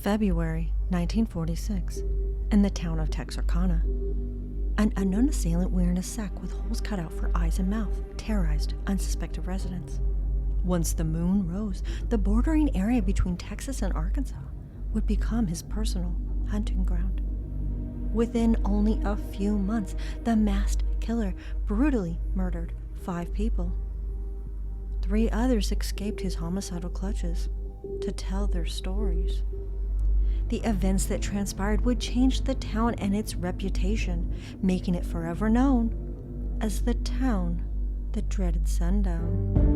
February 1946, in the town of Texarkana. An unknown assailant wearing a sack with holes cut out for eyes and mouth terrorized unsuspecting residents. Once the moon rose, the bordering area between Texas and Arkansas would become his personal hunting ground. Within only a few months, the masked killer brutally murdered 5 people. 3 others escaped his homicidal clutches to tell their stories. The events that transpired would change the town and its reputation, making it forever known as the town that dreaded sundown.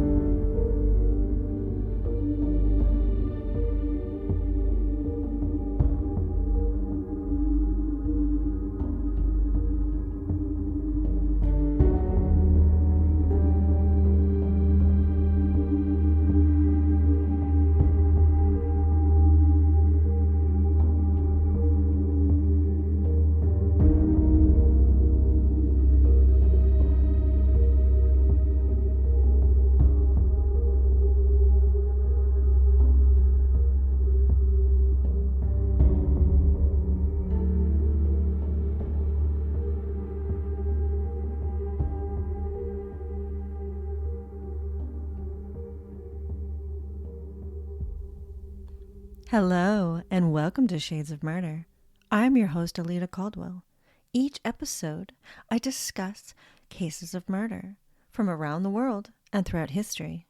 Hello, and welcome to Shades of Murder. I'm your host, Alita Caldwell. Each episode, I discuss cases of murder from around the world and throughout history,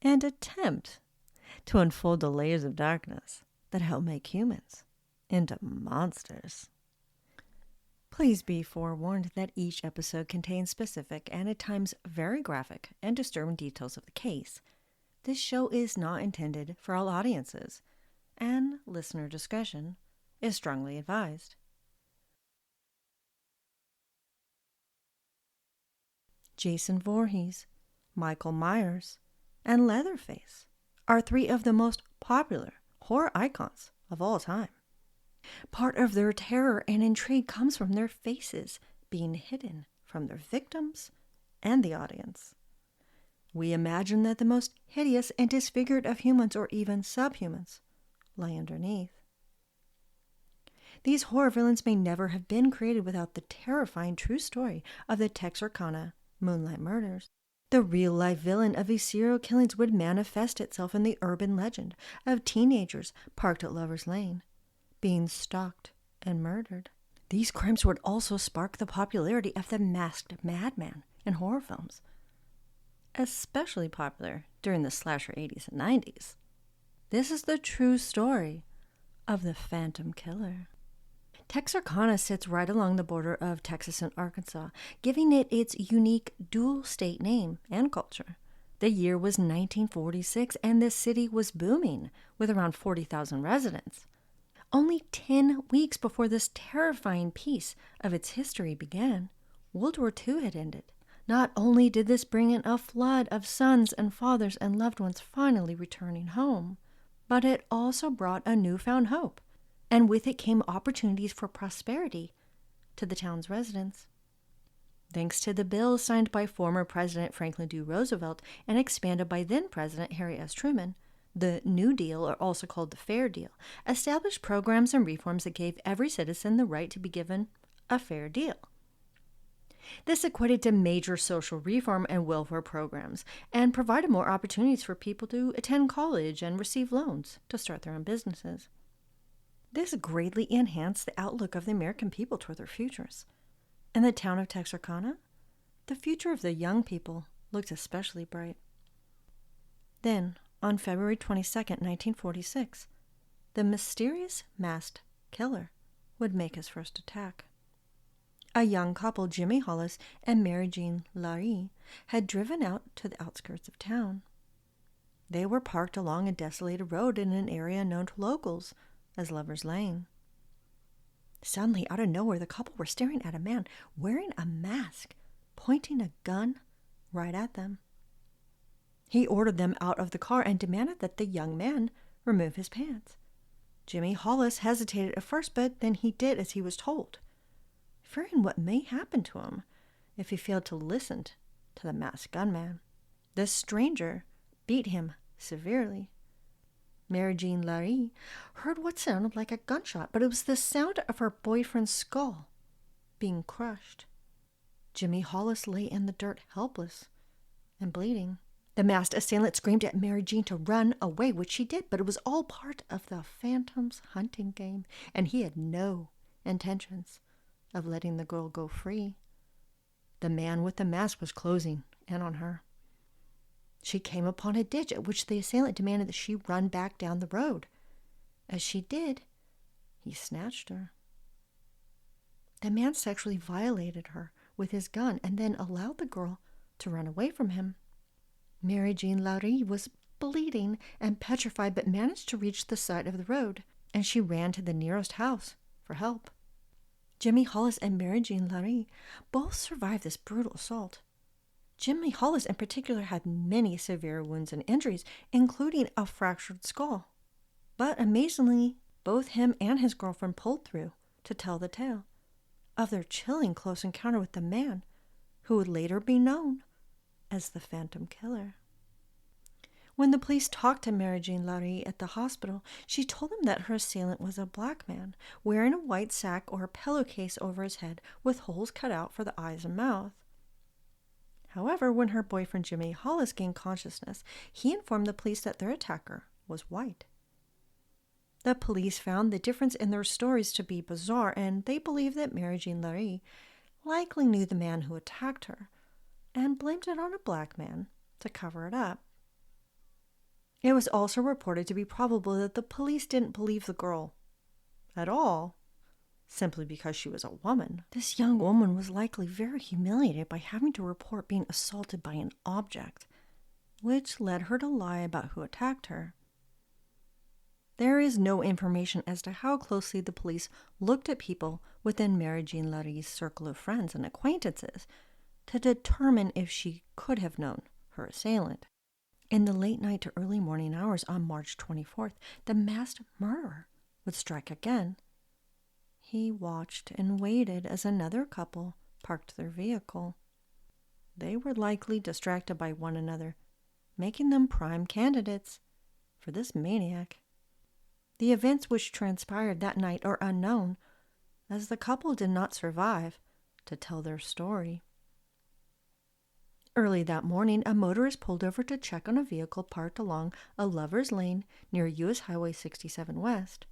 and attempt to unfold the layers of darkness that help make humans into monsters. Please be forewarned that each episode contains specific and at times very graphic and disturbing details of the case. This show is not intended for all audiences, and listener discretion is strongly advised. Jason Voorhees, Michael Myers, and Leatherface are 3 of the most popular horror icons of all time. Part of their terror and intrigue comes from their faces being hidden from their victims and the audience. We imagine that the most hideous and disfigured of humans, or even subhumans, lie underneath. These horror villains may never have been created without the terrifying true story of the Texarkana Moonlight murders. The real-life villain of these serial killings would manifest itself in the urban legend of teenagers parked at Lover's Lane, being stalked and murdered. These crimes would also spark the popularity of the masked madman in horror films, especially popular during the slasher 80s and 90s. This is the true story of the Phantom Killer. Texarkana sits right along the border of Texas and Arkansas, giving it its unique dual state name and culture. The year was 1946, and the city was booming with around 40,000 residents. Only 10 weeks before this terrifying piece of its history began, World War II had ended. Not only did this bring in a flood of sons and fathers and loved ones finally returning home, but it also brought a newfound hope, and with it came opportunities for prosperity to the town's residents. Thanks to the bill signed by former President Franklin D. Roosevelt and expanded by then-President Harry S. Truman, the New Deal, or also called the Fair Deal, established programs and reforms that gave every citizen the right to be given a fair deal. This equated to major social reform and welfare programs and provided more opportunities for people to attend college and receive loans to start their own businesses. This greatly enhanced the outlook of the American people toward their futures. In the town of Texarkana, the future of the young people looked especially bright. Then, on February 22nd, 1946, the mysterious masked killer would make his first attack. A young couple, Jimmy Hollis and Mary Jean Larry, had driven out to the outskirts of town. They were parked along a desolated road in an area known to locals as Lover's Lane. Suddenly, out of nowhere, the couple were staring at a man wearing a mask, pointing a gun right at them. He ordered them out of the car and demanded that the young man remove his pants. Jimmy Hollis hesitated at first, but then he did as he was told, fearing what may happen to him if he failed to listen to the masked gunman. The stranger beat him severely. Mary Jean Larry heard what sounded like a gunshot, but it was the sound of her boyfriend's skull being crushed. Jimmy Hollis lay in the dirt, helpless and bleeding. The masked assailant screamed at Mary Jean to run away, which she did, but it was all part of the Phantom's hunting game, and he had no intentions of letting the girl go free. The man with the mask was closing in on her. She came upon a ditch, at which the assailant demanded that she run back down the road. As she did, he snatched her. The man sexually violated her with his gun and then allowed the girl to run away from him. Mary Jean Larry was bleeding and petrified, but managed to reach the side of the road, and she ran to the nearest house for help. Jimmy Hollis and Mary Jean Larry both survived this brutal assault. Jimmy Hollis in particular had many severe wounds and injuries, including a fractured skull. But amazingly, both him and his girlfriend pulled through to tell the tale of their chilling close encounter with the man who would later be known as the Phantom Killer. When the police talked to Mary Jean Larry at the hospital, she told them that her assailant was a black man wearing a white sack or a pillowcase over his head with holes cut out for the eyes and mouth. However, when her boyfriend Jimmy Hollis gained consciousness, he informed the police that their attacker was white. The police found the difference in their stories to be bizarre, and they believed that Mary Jean Larry likely knew the man who attacked her and blamed it on a black man to cover it up. It was also reported to be probable that the police didn't believe the girl at all, simply because she was a woman. This young woman was likely very humiliated by having to report being assaulted by an object, which led her to lie about who attacked her. There is no information as to how closely the police looked at people within Mary Jean Larry's circle of friends and acquaintances to determine if she could have known her assailant. In the late night to early morning hours on March 24th, the masked murderer would strike again. He watched and waited as another couple parked their vehicle. They were likely distracted by one another, making them prime candidates for this maniac. The events which transpired that night are unknown, as the couple did not survive to tell their story. Early that morning, a motorist pulled over to check on a vehicle parked along a lover's lane near U.S. Highway 67 West.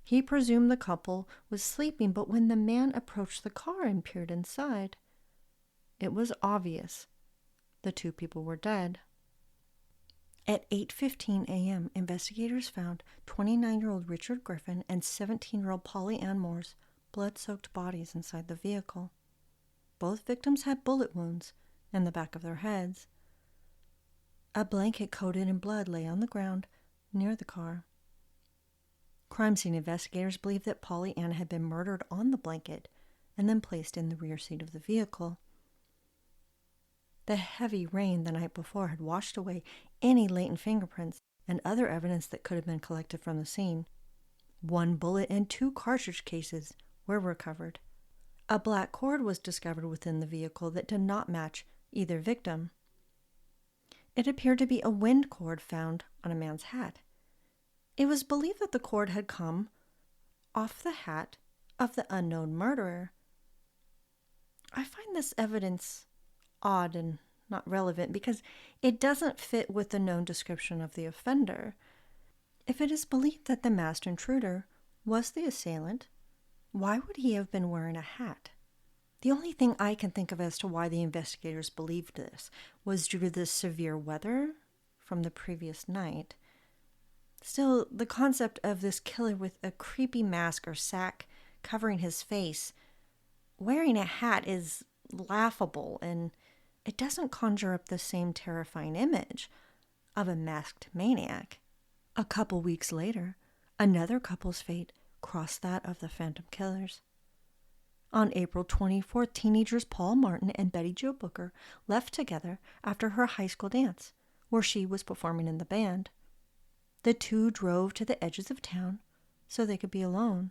He presumed the couple was sleeping, but when the man approached the car and peered inside, it was obvious the two people were dead. At 8:15 a.m., investigators found 29-year-old Richard Griffin and 17-year-old Polly Ann Moore's blood-soaked bodies inside the vehicle. Both victims had bullet wounds in the back of their heads. A blanket coated in blood lay on the ground near the car. Crime scene investigators believe that Polly Ann had been murdered on the blanket and then placed in the rear seat of the vehicle. The heavy rain the night before had washed away any latent fingerprints and other evidence that could have been collected from the scene. 1 bullet and 2 cartridge cases were recovered. A black cord was discovered within the vehicle that did not match either victim. It appeared to be a wind cord found on a man's hat. It was believed that the cord had come off the hat of the unknown murderer. I find this evidence odd and not relevant because it doesn't fit with the known description of the offender. If it is believed that the masked intruder was the assailant, why would he have been wearing a hat? The only thing I can think of as to why the investigators believed this was due to the severe weather from the previous night. Still, the concept of this killer with a creepy mask or sack covering his face, wearing a hat, is laughable, and it doesn't conjure up the same terrifying image of a masked maniac. A couple weeks later, another couple's fate crossed that of the Phantom Killers. On April 24th, teenagers Paul Martin and Betty Jo Booker left together after her high school dance, where she was performing in the band. The two drove to the edges of town so they could be alone.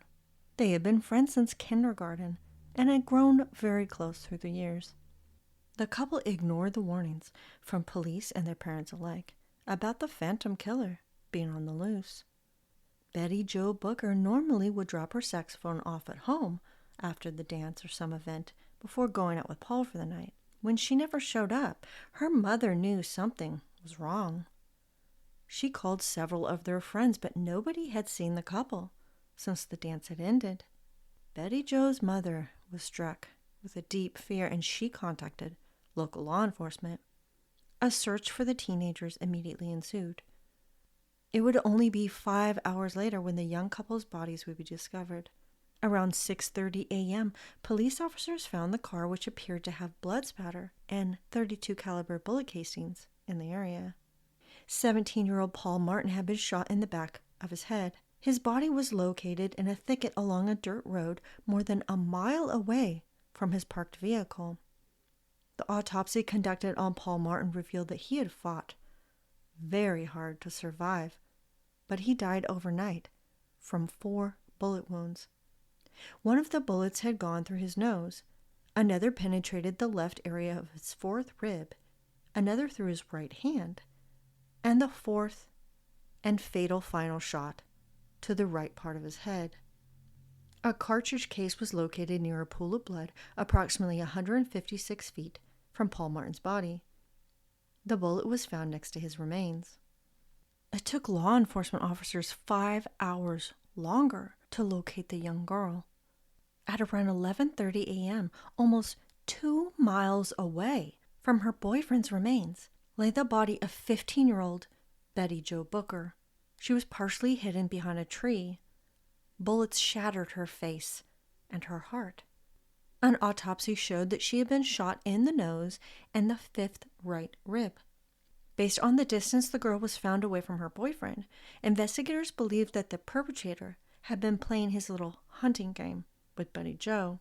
They had been friends since kindergarten and had grown very close through the years. The couple ignored the warnings from police and their parents alike about the Phantom Killer. being on the loose. Betty Jo Booker normally would drop her saxophone off at home after the dance or some event before going out with Paul for the night. When she never showed up, her mother knew something was wrong. She called several of their friends, but nobody had seen the couple since the dance had ended. Betty Jo's mother was struck with a deep fear, and she contacted local law enforcement. A search for the teenagers immediately ensued. It would only be 5 hours later when the young couple's bodies would be discovered. Around 6:30 a.m., police officers found the car, which appeared to have blood spatter and .32 caliber bullet casings in the area. 17-year-old Paul Martin had been shot in the back of his head. His body was located in a thicket along a dirt road more than a mile away from his parked vehicle. The autopsy conducted on Paul Martin revealed that he had fought very hard to survive, but he died overnight from 4 bullet wounds. One of the bullets had gone through his nose, another penetrated the left area of his 4th rib, another through his right hand, and the 4th and fatal final shot to the right part of his head. A cartridge case was located near a pool of blood approximately 156 feet from Paul Martin's body. The bullet was found next to his remains. It took law enforcement officers 5 hours longer to locate the young girl. At around 11:30 a.m., almost 2 miles away from her boyfriend's remains, lay the body of 15-year-old Betty Jo Booker. She was partially hidden behind a tree. Bullets shattered her face and her heart. An autopsy showed that she had been shot in the nose and the 5th right rib. Based on the distance the girl was found away from her boyfriend, investigators believed that the perpetrator had been playing his little hunting game with Betty Jo.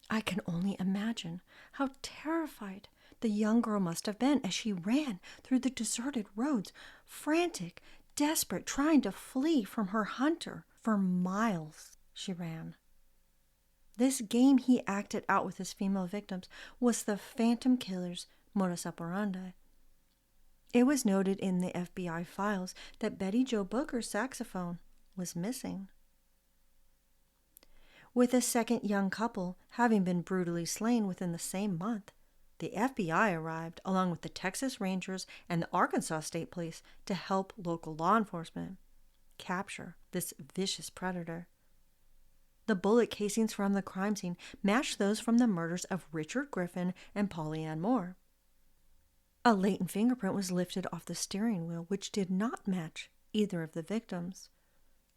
I can only imagine how terrified the young girl must have been as she ran through the deserted roads, frantic, desperate, trying to flee from her hunter. For miles she ran. This game he acted out with his female victims was the Phantom Killer's modus operandi. It was noted in the FBI files that Betty Jo Booker's saxophone was missing. With a second young couple having been brutally slain within the same month, the FBI arrived along with the Texas Rangers and the Arkansas State Police to help local law enforcement capture this vicious predator. The bullet casings from the crime scene matched those from the murders of Richard Griffin and Polly Ann Moore. A latent fingerprint was lifted off the steering wheel, which did not match either of the victims,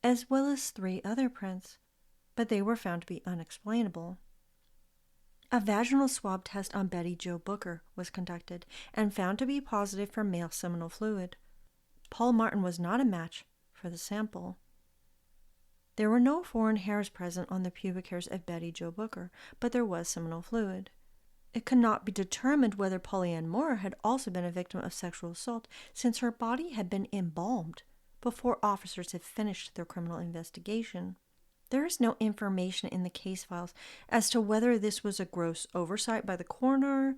as well as 3 other prints, but they were found to be unexplainable. A vaginal swab test on Betty Jo Booker was conducted and found to be positive for male seminal fluid. Paul Martin was not a match for the sample. There were no foreign hairs present on the pubic hairs of Betty Jo Booker, but there was seminal fluid. It could not be determined whether Polly Ann Moore had also been a victim of sexual assault, since her body had been embalmed before officers had finished their criminal investigation. There is no information in the case files as to whether this was a gross oversight by the coroner,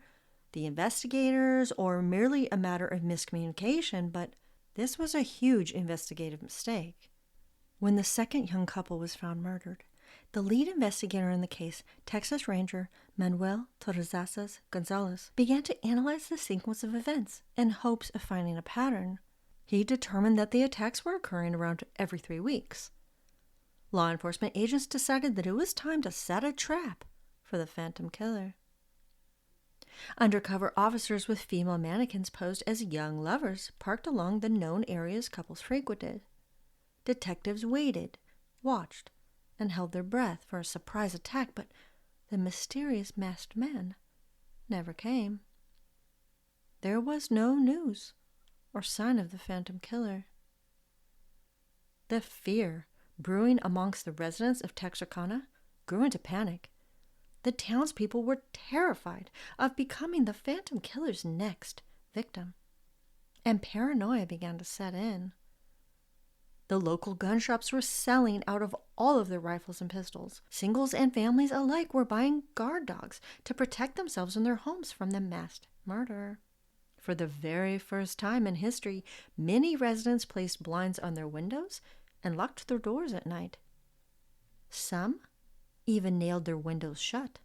the investigators, or merely a matter of miscommunication, but this was a huge investigative mistake. When the second young couple was found murdered, the lead investigator in the case, Texas Ranger Manuel Torres Gonzalez, began to analyze the sequence of events in hopes of finding a pattern. He determined that the attacks were occurring around every 3 weeks. Law enforcement agents decided that it was time to set a trap for the Phantom Killer. Undercover officers with female mannequins posed as young lovers parked along the known areas couples frequented. Detectives waited, watched, and held their breath for a surprise attack, but the mysterious masked man never came. There was no news or sign of the Phantom Killer. The fear brewing amongst the residents of Texarkana grew into panic. The townspeople were terrified of becoming the Phantom Killer's next victim, and paranoia began to set in. The local gun shops were selling out of all of their rifles and pistols. Singles and families alike were buying guard dogs to protect themselves and their homes from the masked murderer. For the very first time in history, many residents placed blinds on their windows and locked their doors at night. Some even nailed their windows shut.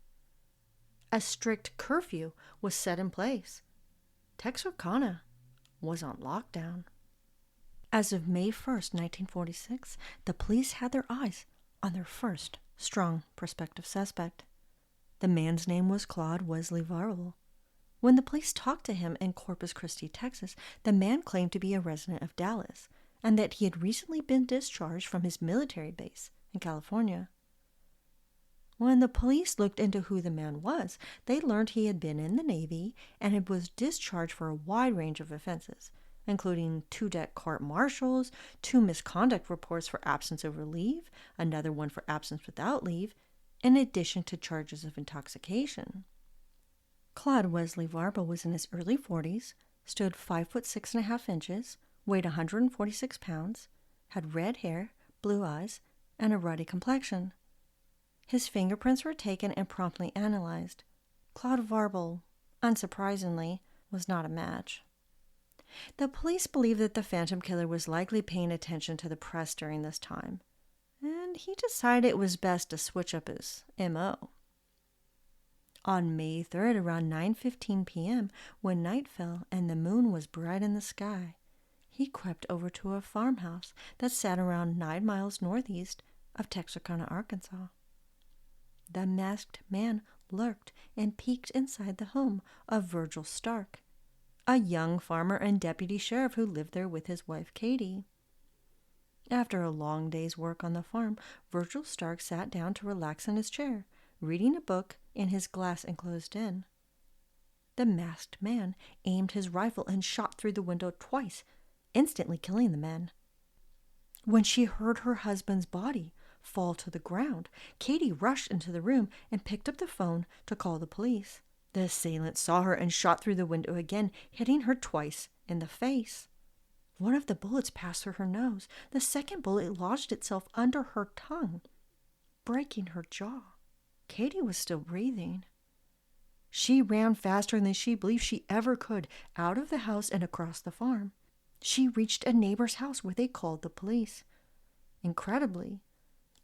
A strict curfew was set in place. Texarkana was on lockdown. As of May 1st, 1946, the police had their eyes on their first strong prospective suspect. The man's name was Claude Wesley Varvel. When the police talked to him in Corpus Christi, Texas, the man claimed to be a resident of Dallas and that he had recently been discharged from his military base in California. When the police looked into who the man was, they learned he had been in the Navy and was discharged for a wide range of offenses, including 2 deck court-martials, 2 misconduct reports for absence over leave, another one for absence without leave, in addition to charges of intoxication. Claude Wesley Varvel was in his early 40s, stood 5 foot 6.5 inches, weighed 146 pounds, had red hair, blue eyes, and a ruddy complexion. His fingerprints were taken and promptly analyzed. Claude Varvel, unsurprisingly, was not a match. The police believed that the Phantom Killer was likely paying attention to the press during this time, and he decided it was best to switch up his M.O. On May 3rd, around 9:15 p.m., when night fell and the moon was bright in the sky, he crept over to a farmhouse that sat around 9 miles northeast of Texarkana, Arkansas. The masked man lurked and peeked inside the home of Virgil Stark, a young farmer and deputy sheriff who lived there with his wife Katie. After a long day's work on the farm, Virgil Stark sat down to relax in his chair, reading a book in his glass-enclosed den. The masked man aimed his rifle and shot through the window twice, instantly killing the man. When she heard her husband's body fall to the ground, Katie rushed into the room and picked up the phone to call the police. The assailant saw her and shot through the window again, hitting her twice in the face. One of the bullets passed through her nose. The second bullet lodged itself under her tongue, breaking her jaw. Katie was still breathing. She ran faster than she believed she ever could out of the house and across the farm. She reached a neighbor's house where they called the police. Incredibly,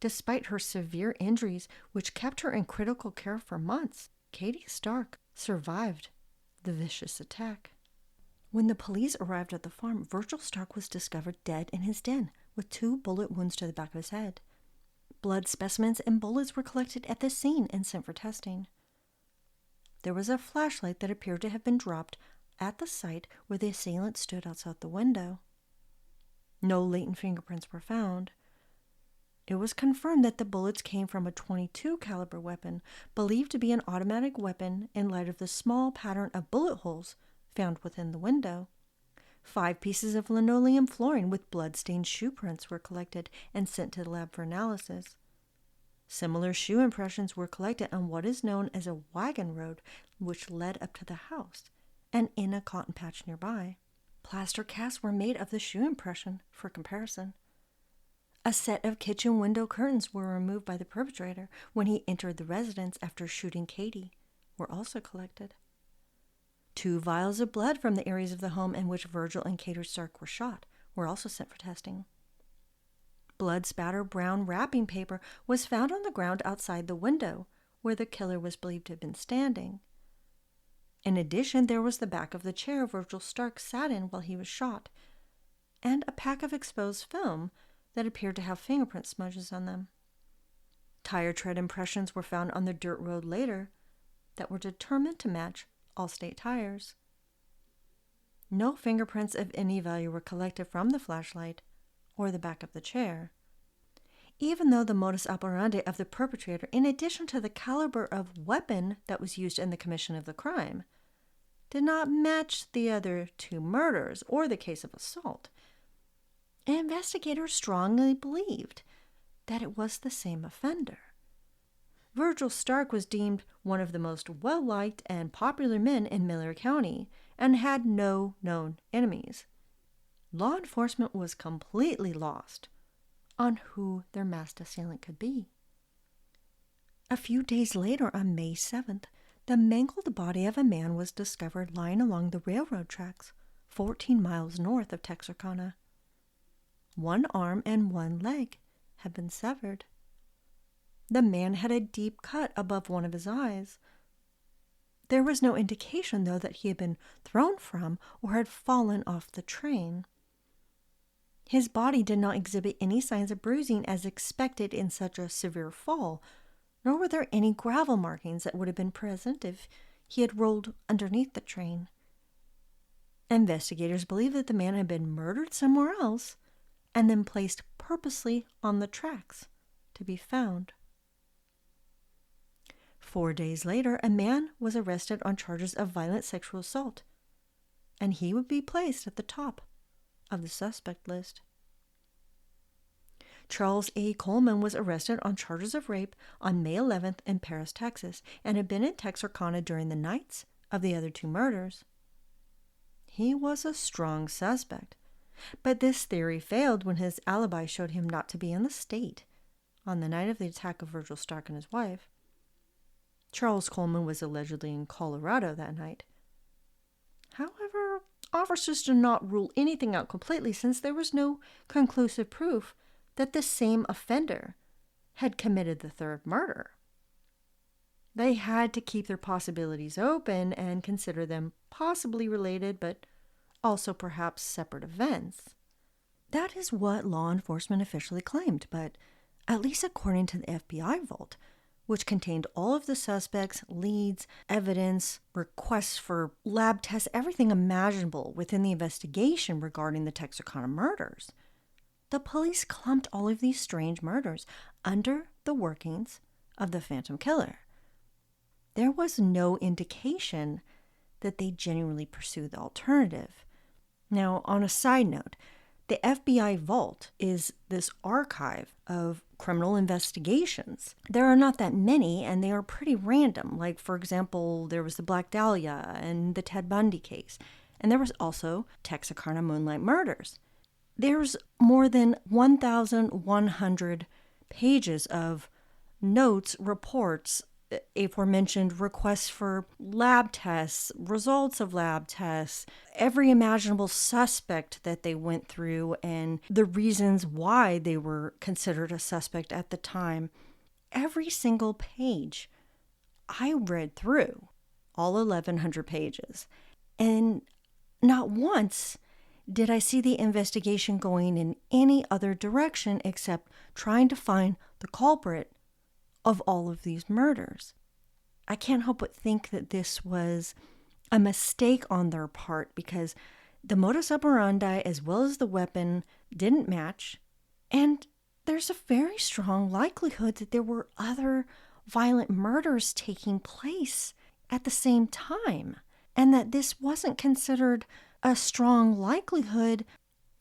despite her severe injuries, which kept her in critical care for months, Katie Stark survived the vicious attack. When the police arrived at the farm, Virgil Stark was discovered dead in his den with 2 bullet wounds to the back of his head. Blood specimens and bullets were collected at the scene and sent for testing. There was a flashlight that appeared to have been dropped at the site where the assailant stood outside the window. No latent fingerprints were found. It was confirmed that the bullets came from a .22 caliber weapon, believed to be an automatic weapon in light of the small pattern of bullet holes found within the window. 5 pieces of linoleum flooring with blood-stained shoe prints were collected and sent to the lab for analysis. Similar shoe impressions were collected on what is known as a wagon road, which led up to the house, and in a cotton patch nearby. Plaster casts were made of the shoe impression for comparison. A set of kitchen window curtains were removed by the perpetrator when he entered the residence after shooting Katie, were also collected. 2 vials of blood from the areas of the home in which Virgil and Katie Stark were shot were also sent for testing. Blood-spattered brown wrapping paper was found on the ground outside the window, where the killer was believed to have been standing. In addition, there was the back of the chair Virgil Stark sat in while he was shot, and a pack of exposed film that appeared to have fingerprint smudges on them. Tire tread impressions were found on the dirt road later that were determined to match Allstate tires. No fingerprints of any value were collected from the flashlight or the back of the chair, even though the modus operandi of the perpetrator, in addition to the caliber of weapon that was used in the commission of the crime, did not match the other 2 murders or the case of assault. Investigators strongly believed that it was the same offender. Virgil Stark was deemed one of the most well-liked and popular men in Miller County and had no known enemies. Law enforcement was completely lost on who their masked assailant could be. A few days later, on May 7th, The mangled body of a man was discovered lying along the railroad tracks, 14 miles north of Texarkana. One arm and one leg had been severed. The man had a deep cut above one of his eyes. There was no indication, though, that he had been thrown from or had fallen off the train. His body did not exhibit any signs of bruising as expected in such a severe fall, nor were there any gravel markings that would have been present if he had rolled underneath the train. Investigators believe that the man had been murdered somewhere else and then placed purposely on the tracks to be found. 4 days later, a man was arrested on charges of violent sexual assault, and he would be placed at the top of the suspect list. Charles A. Coleman was arrested on charges of rape on May 11th in Paris, Texas, and had been in Texarkana during the nights of the other two murders. He was a strong suspect, but this theory failed when his alibi showed him not to be in the state on the night of the attack of Virgil Stark and his wife. Charles Coleman was allegedly in Colorado that night. However, officers did not rule anything out completely since there was no conclusive proof that the same offender had committed the third murder. They had to keep their possibilities open and consider them possibly related, but also perhaps separate events. That is what law enforcement officially claimed, but at least according to the FBI vault, which contained all of the suspects, leads, evidence, requests for lab tests, everything imaginable within the investigation regarding the Texarkana murders. The police clumped all of these strange murders under the workings of the Phantom Killer. There was no indication that they genuinely pursued the alternative. Now, on a side note, the FBI vault is this archive of criminal investigations. There are not that many, and they are pretty random. Like, for example, there was the Black Dahlia and the Ted Bundy case. And there was also Texarkana Moonlight murders. There's more than 1,100 pages of notes, reports, aforementioned requests for lab tests, results of lab tests, every imaginable suspect that they went through, and the reasons why they were considered a suspect at the time. Every single page I read through, all 1,100 pages, and not once did I see the investigation going in any other direction except trying to find the culprit of all of these murders. I can't help but think that this was a mistake on their part because the modus operandi as well as the weapon didn't match, and there's a very strong likelihood that there were other violent murders taking place at the same time, and that this wasn't considered a strong likelihood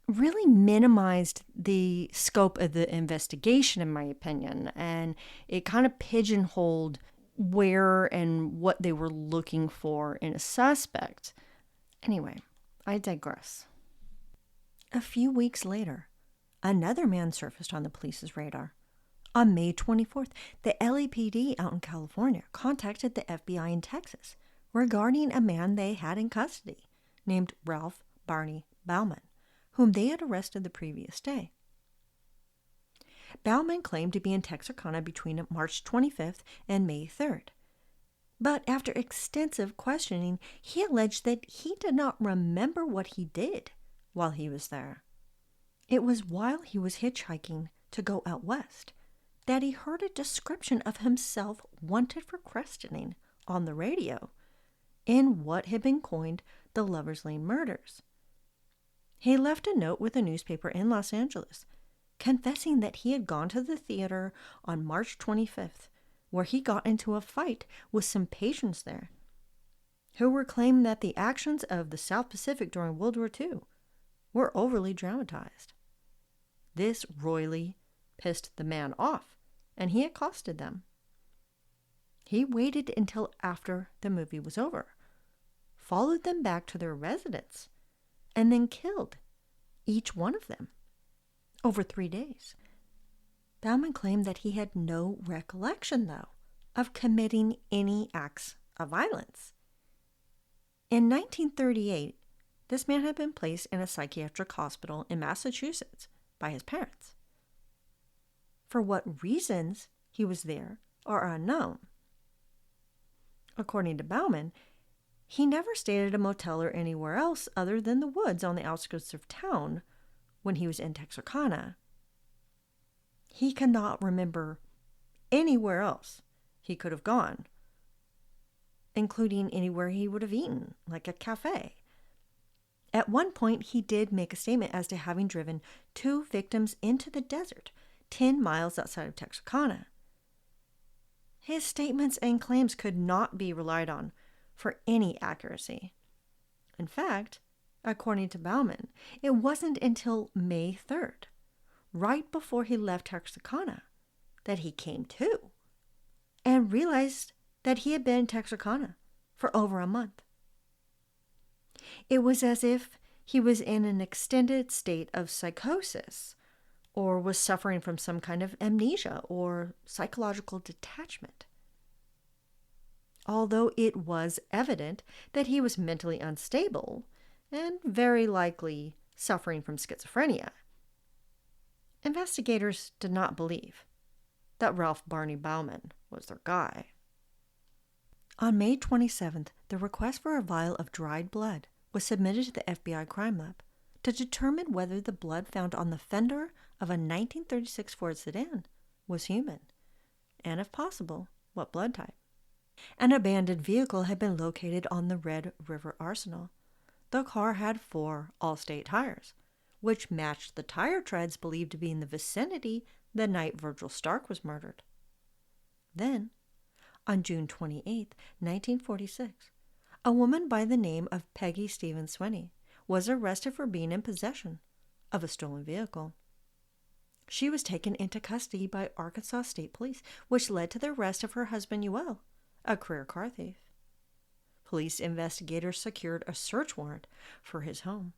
really minimized the scope of the investigation, in my opinion, and it kind of pigeonholed where and what they were looking for in a suspect. Anyway, I digress. A few weeks later, another man surfaced on the police's radar. On May 24th, the LAPD out in California contacted the FBI in Texas regarding a man they had in custody named Ralph Barney Bauman, whom they had arrested the previous day. Bauman claimed to be in Texarkana between March 25th and May 3rd. But after extensive questioning, he alleged that he did not remember what he did while he was there. It was while he was hitchhiking to go out west that he heard a description of himself wanted for questioning on the radio in what had been coined the Lover's Lane murders. He left a note with a newspaper in Los Angeles, confessing that he had gone to the theater on March 25th, where he got into a fight with some patients there, who were claiming that the actions of the South Pacific during World War II were overly dramatized. This royally pissed the man off, and he accosted them. He waited until after the movie was over, followed them back to their residence, and then killed each one of them over 3 days. Bauman claimed that he had no recollection, though, of committing any acts of violence. In 1938, this man had been placed in a psychiatric hospital in Massachusetts by his parents. For what reasons he was there are unknown. According to Bauman, he never stayed at a motel or anywhere else other than the woods on the outskirts of town when he was in Texarkana. He cannot remember anywhere else he could have gone, including anywhere he would have eaten, like a cafe. At one point, he did make a statement as to having driven 2 victims into the desert 10 miles outside of Texarkana. His statements and claims could not be relied on for any accuracy. In fact, according to Bauman, it wasn't until May 3rd, right before he left Texarkana, that he came to and realized that he had been in Texarkana for over a month. It was as if he was in an extended state of psychosis or was suffering from some kind of amnesia or psychological detachment. Although it was evident that he was mentally unstable and very likely suffering from schizophrenia, investigators did not believe that Ralph Barney Bauman was their guy. On May 27th, the request for a vial of dried blood was submitted to the FBI crime lab to determine whether the blood found on the fender of a 1936 Ford sedan was human, and if possible, what blood type. An abandoned vehicle had been located on the Red River Arsenal. The car had 4 Allstate tires, which matched the tire treads believed to be in the vicinity the night Virgil Stark was murdered. Then, on June 28, 1946, a woman by the name of Peggy Stevens Swinney was arrested for being in possession of a stolen vehicle. She was taken into custody by Arkansas State Police, which led to the arrest of her husband Yoel, a career car thief. Police investigators secured a search warrant for his home.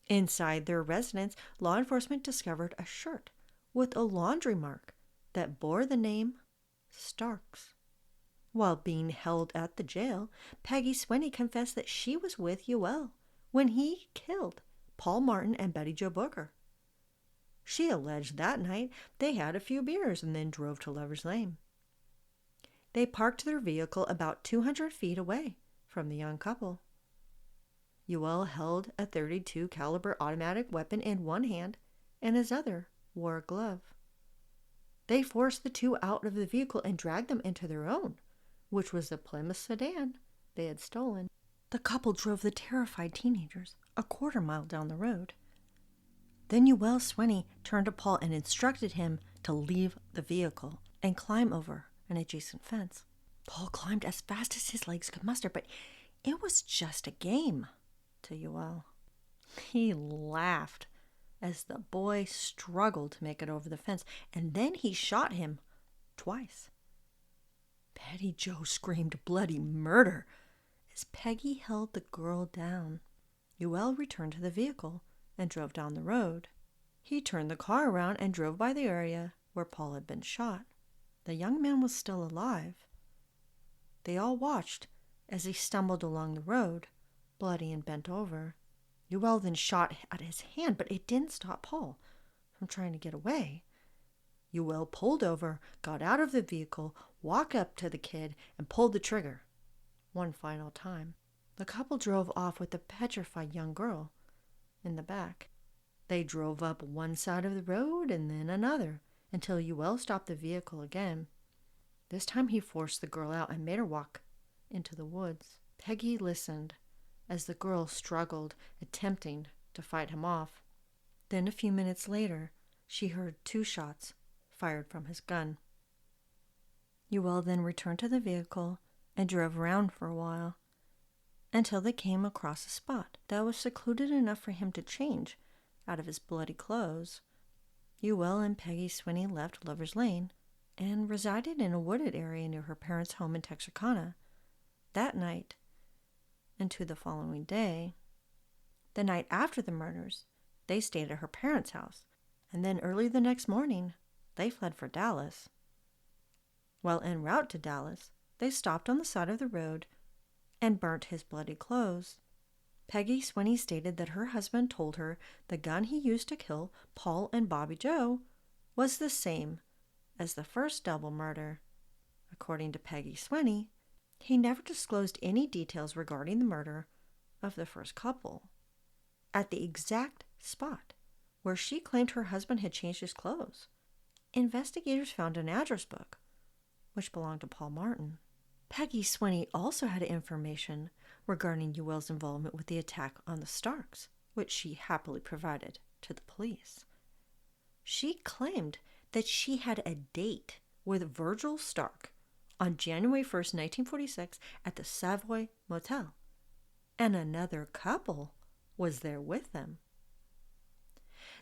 Inside their residence, law enforcement discovered a shirt with a laundry mark that bore the name Starks. While being held at the jail, Peggy Swinney confessed that she was with Yoel when he killed Paul Martin and Betty Jo Booker. She alleged that night they had a few beers and then drove to Lover's Lane. They parked their vehicle about 200 feet away from the young couple. Yoel held a .32 caliber automatic weapon in one hand and his other wore a glove. They forced the 2 out of the vehicle and dragged them into their own, which was the Plymouth sedan they had stolen. The couple drove the terrified teenagers a quarter mile down the road. Then Yoel Swinney turned to Paul and instructed him to leave the vehicle and climb over an adjacent fence. Paul climbed as fast as his legs could muster, but it was just a game to Yoel. He laughed as the boy struggled to make it over the fence, and then he shot him twice. Betty Jo screamed bloody murder as Peggy held the girl down. Yoel returned to the vehicle and drove down the road. He turned the car around and drove by the area where Paul had been shot. The young man was still alive. They all watched as he stumbled along the road, bloody and bent over. Yoel then shot at his hand, but it didn't stop Paul from trying to get away. Yoel pulled over, got out of the vehicle, walked up to the kid, and pulled the trigger one final time. The couple drove off with the petrified young girl in the back. They drove up one side of the road and then another until Yoel stopped the vehicle again. This time he forced the girl out and made her walk into the woods. Peggy listened as the girl struggled, attempting to fight him off. Then a few minutes later, she heard 2 shots fired from his gun. Yoel then returned to the vehicle and drove around for a while until they came across a spot that was secluded enough for him to change out of his bloody clothes. Yoel and Peggy Swinney left Lover's Lane and resided in a wooded area near her parents' home in Texarkana that night and to the following day. The night after the murders, they stayed at her parents' house, and then early the next morning, they fled for Dallas. While en route to Dallas, they stopped on the side of the road and burnt his bloody clothes. Peggy Swinney stated that her husband told her the gun he used to kill Paul and Bobby Joe was the same as the first double murder. According to Peggy Swinney, he never disclosed any details regarding the murder of the first couple. At the exact spot where she claimed her husband had changed his clothes, investigators found an address book which belonged to Paul Martin. Peggy Swinney also had information regarding Ewell's involvement with the attack on the Starks, which she happily provided to the police. She claimed that she had a date with Virgil Stark on January 1st, 1946 at the Savoy Motel, and another couple was there with them.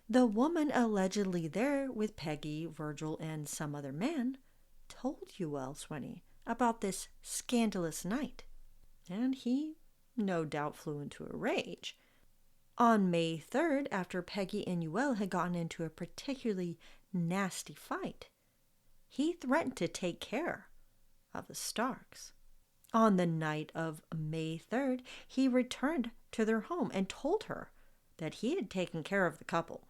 The woman allegedly there with Peggy, Virgil, and some other man told Ewell Swinney about this scandalous night, and he no doubt flew into a rage. On May 3rd, after Peggy and Ewell had gotten into a particularly nasty fight, he threatened to take care of the Starks. On the night of May 3rd, he returned to their home and told her that he had taken care of the couple.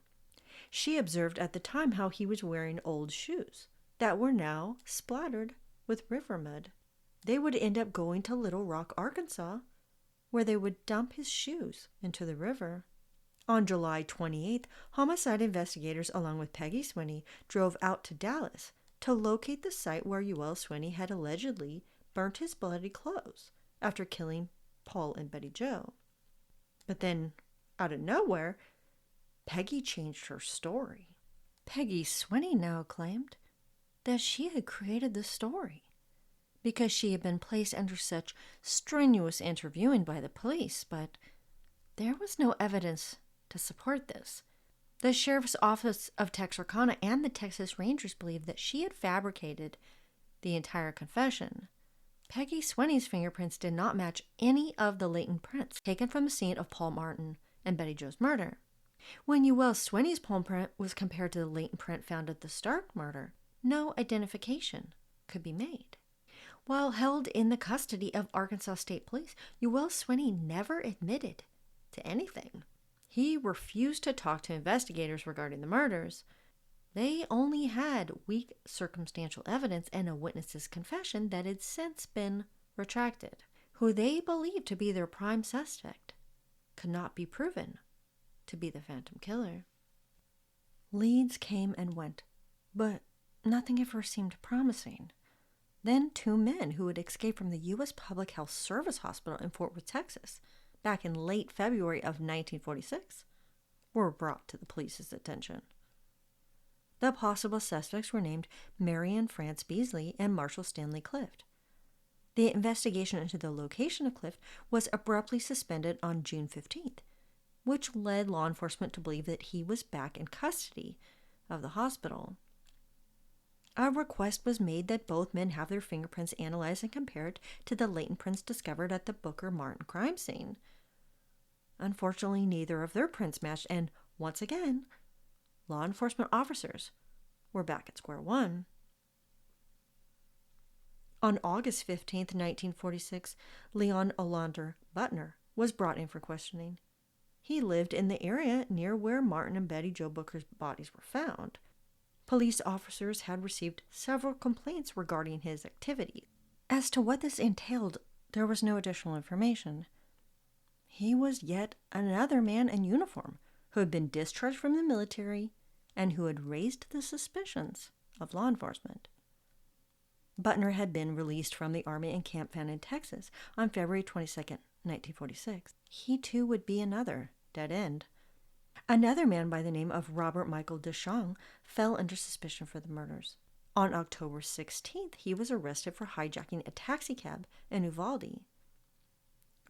She observed at the time how he was wearing old shoes that were now splattered with river mud. They would end up going to Little Rock, Arkansas, where they would dump his shoes into the river. On July 28th, homicide investigators, along with Peggy Swinney, drove out to Dallas to locate the site where Ewell Swinney had allegedly burnt his bloody clothes after killing Paul and Betty Jo. But then, out of nowhere, Peggy changed her story. Peggy Swinney now claimed that she had created the story because she had been placed under such strenuous interviewing by the police, but there was no evidence to support this. The Sheriff's Office of Texarkana and the Texas Rangers believed that she had fabricated the entire confession. Peggy Swinney's fingerprints did not match any of the latent prints taken from the scene of Paul Martin and Betty Jo's murder. When Ewell Swinney's palm print was compared to the latent print found at the Stark murder, no identification could be made. While held in the custody of Arkansas State Police, Ewell Swinney never admitted to anything. He refused to talk to investigators regarding the murders. They only had weak circumstantial evidence and a witness's confession that had since been retracted. Who they believed to be their prime suspect could not be proven to be the Phantom Killer. Leads came and went, but nothing ever seemed promising. Then 2 men who had escaped from the U.S. Public Health Service Hospital in Fort Worth, Texas, back in late February of 1946, were brought to the police's attention. The possible suspects were named Marion France Beasley and Marshall Stanley Clift. The investigation into the location of Clift was abruptly suspended on June 15th, which led law enforcement to believe that he was back in custody of the hospital. A request was made that both men have their fingerprints analyzed and compared to the latent prints discovered at the Booker Martin crime scene. Unfortunately, neither of their prints matched, and once again, law enforcement officers were back at square one. On August 15th, 1946, Leon Olander Butner was brought in for questioning. He lived in the area near where Martin and Betty Jo Booker's bodies were found. Police officers had received several complaints regarding his activities. As to what this entailed, there was no additional information. He was yet another man in uniform who had been discharged from the military and who had raised the suspicions of law enforcement. Butner had been released from the Army and Camp Fannin, Texas on February 22nd, 1946. He too would be another dead end. Another man by the name of Robert Michael Deschamps fell under suspicion for the murders. On October 16th, he was arrested for hijacking a taxicab in Uvalde.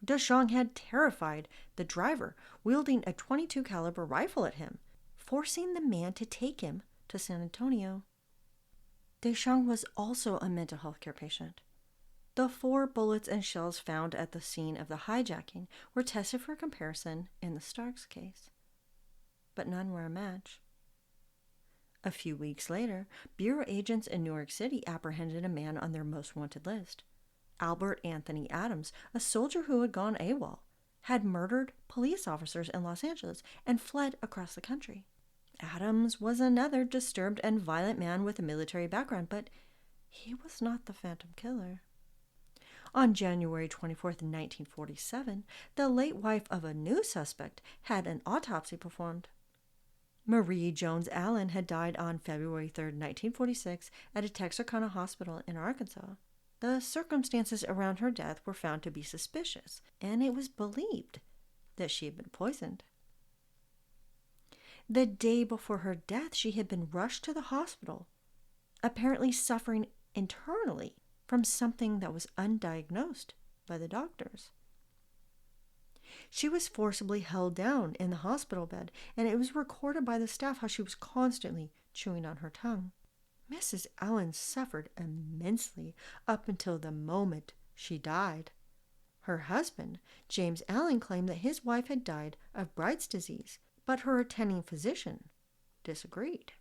Deschamps had terrified the driver, wielding a .22 caliber rifle at him, forcing the man to take him to San Antonio. Deschamps was also a mental health care patient. The 4 bullets and shells found at the scene of the hijacking were tested for comparison in the Starks case, but none were a match. A few weeks later, Bureau agents in New York City apprehended a man on their most wanted list. Albert Anthony Adams, a soldier who had gone AWOL, had murdered police officers in Los Angeles and fled across the country. Adams was another disturbed and violent man with a military background, but he was not the Phantom Killer. On January 24th, 1947, the late wife of a new suspect had an autopsy performed. Marie Jones Allen had died on February 3rd, 1946, at a Texarkana hospital in Arkansas. The circumstances around her death were found to be suspicious, and it was believed that she had been poisoned. The day before her death, she had been rushed to the hospital, apparently suffering internally from something that was undiagnosed by the doctors. She was forcibly held down in the hospital bed, and it was recorded by the staff how she was constantly chewing on her tongue. Mrs. Allen suffered immensely up until the moment she died. Her husband, James Allen, claimed that his wife had died of Bright's disease, but her attending physician disagreed.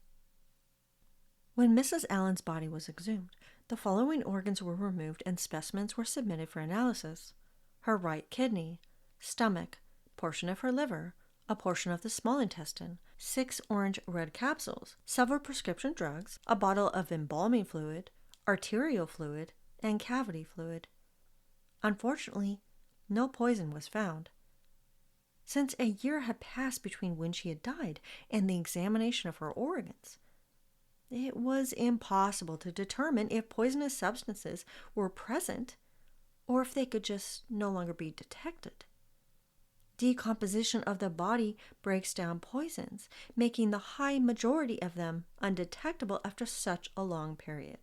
When Mrs. Allen's body was exhumed, the following organs were removed and specimens were submitted for analysis: her right kidney, stomach, portion of her liver, a portion of the small intestine, 6 orange red capsules, several prescription drugs, a bottle of embalming fluid, arterial fluid, and cavity fluid. Unfortunately, no poison was found. Since a year had passed between when she had died and the examination of her organs, it was impossible to determine if poisonous substances were present or if they could just no longer be detected. Decomposition of the body breaks down poisons, making the high majority of them undetectable after such a long period.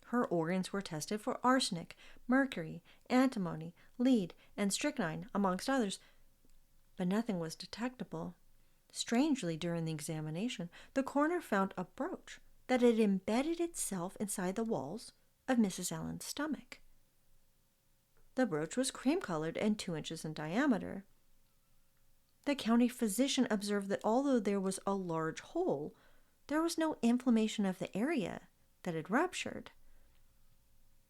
Her organs were tested for arsenic, mercury, antimony, lead, and strychnine, amongst others, but nothing was detectable. Strangely, during the examination, the coroner found a brooch that had embedded itself inside the walls of Mrs. Allen's stomach. The brooch was cream-colored and 2 inches in diameter. The county physician observed that although there was a large hole, there was no inflammation of the area that had ruptured.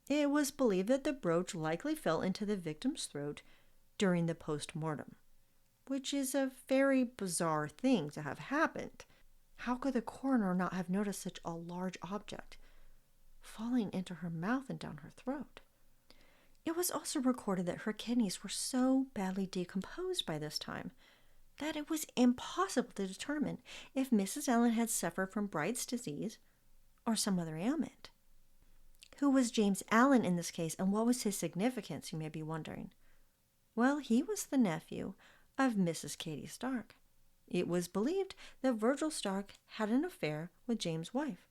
It was believed that the brooch likely fell into the victim's throat during the post-mortem, which is a very bizarre thing to have happened. How could the coroner not have noticed such a large object falling into her mouth and down her throat? It was also recorded that her kidneys were so badly decomposed by this time that it was impossible to determine if Mrs. Allen had suffered from Bright's disease or some other ailment. Who was James Allen in this case, and what was his significance, you may be wondering? Well, he was the nephew of Mrs. Katie Stark. It was believed that Virgil Stark had an affair with James' wife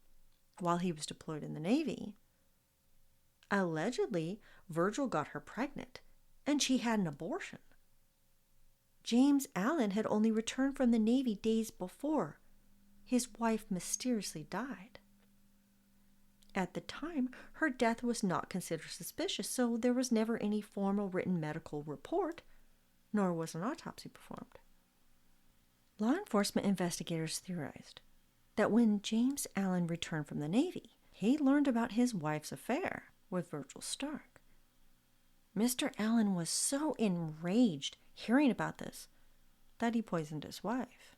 while he was deployed in the Navy. Allegedly, Virgil got her pregnant, and she had an abortion. James Allen had only returned from the Navy days before his wife mysteriously died. At the time, her death was not considered suspicious, so there was never any formal written medical report, nor was an autopsy performed. Law enforcement investigators theorized that when James Allen returned from the Navy, he learned about his wife's affair with Virgil Stark. Mr. Allen was so enraged hearing about this that he poisoned his wife.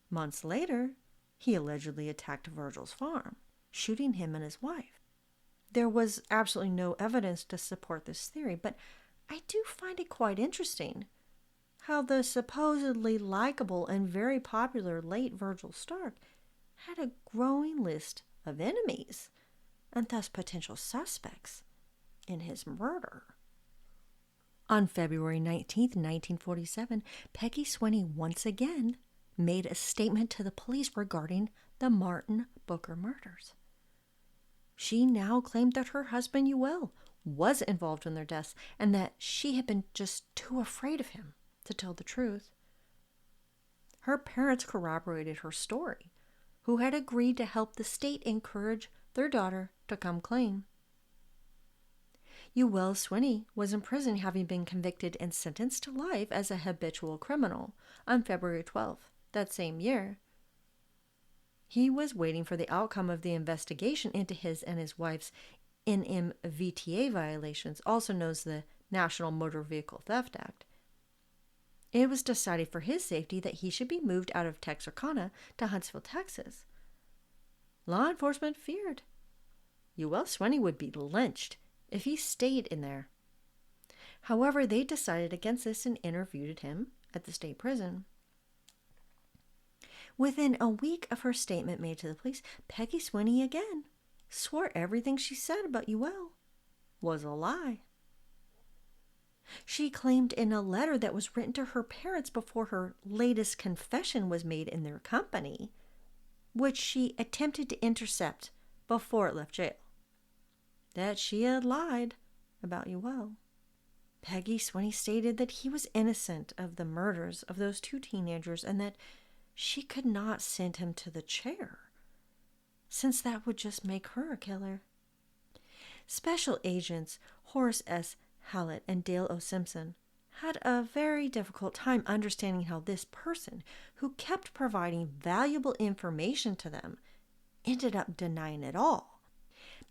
Months later, he allegedly attacked Virgil's farm, shooting him and his wife. There was absolutely no evidence to support this theory, but I do find it quite interesting how the supposedly likable and very popular late Virgil Stark had a growing list of enemies and thus potential suspects in his murder. On February 19th, 1947, Peggy Swinney once again made a statement to the police regarding the Martin Booker murders. She now claimed that her husband Ewell was involved in their deaths and that she had been just too afraid of him to tell the truth. Her parents corroborated her story, who had agreed to help the state encourage their daughter to come clean. Ewell Swinney was in prison, having been convicted and sentenced to life as a habitual criminal on February 12th that same year. He was waiting for the outcome of the investigation into his and his wife's NMVTA violations, also known as the National Motor Vehicle Theft Act. It was decided for his safety that he should be moved out of Texarkana to Huntsville, Texas. Law enforcement feared Ewell Swinney would be lynched if he stayed in there. However, they decided against this and interviewed him at the state prison. Within a week of her statement made to the police, Peggy Swinney again swore everything she said about Ewell was a lie. She claimed in a letter that was written to her parents before her latest confession was made in their company, which she attempted to intercept before it left jail, that she had lied about Ewell. Peggy Swinney stated that he was innocent of the murders of those two teenagers and that she could not send him to the chair, since that would just make her a killer. Special agents Horace S. Hallett and Dale O. Simpson had a very difficult time understanding how this person, who kept providing valuable information to them, ended up denying it all.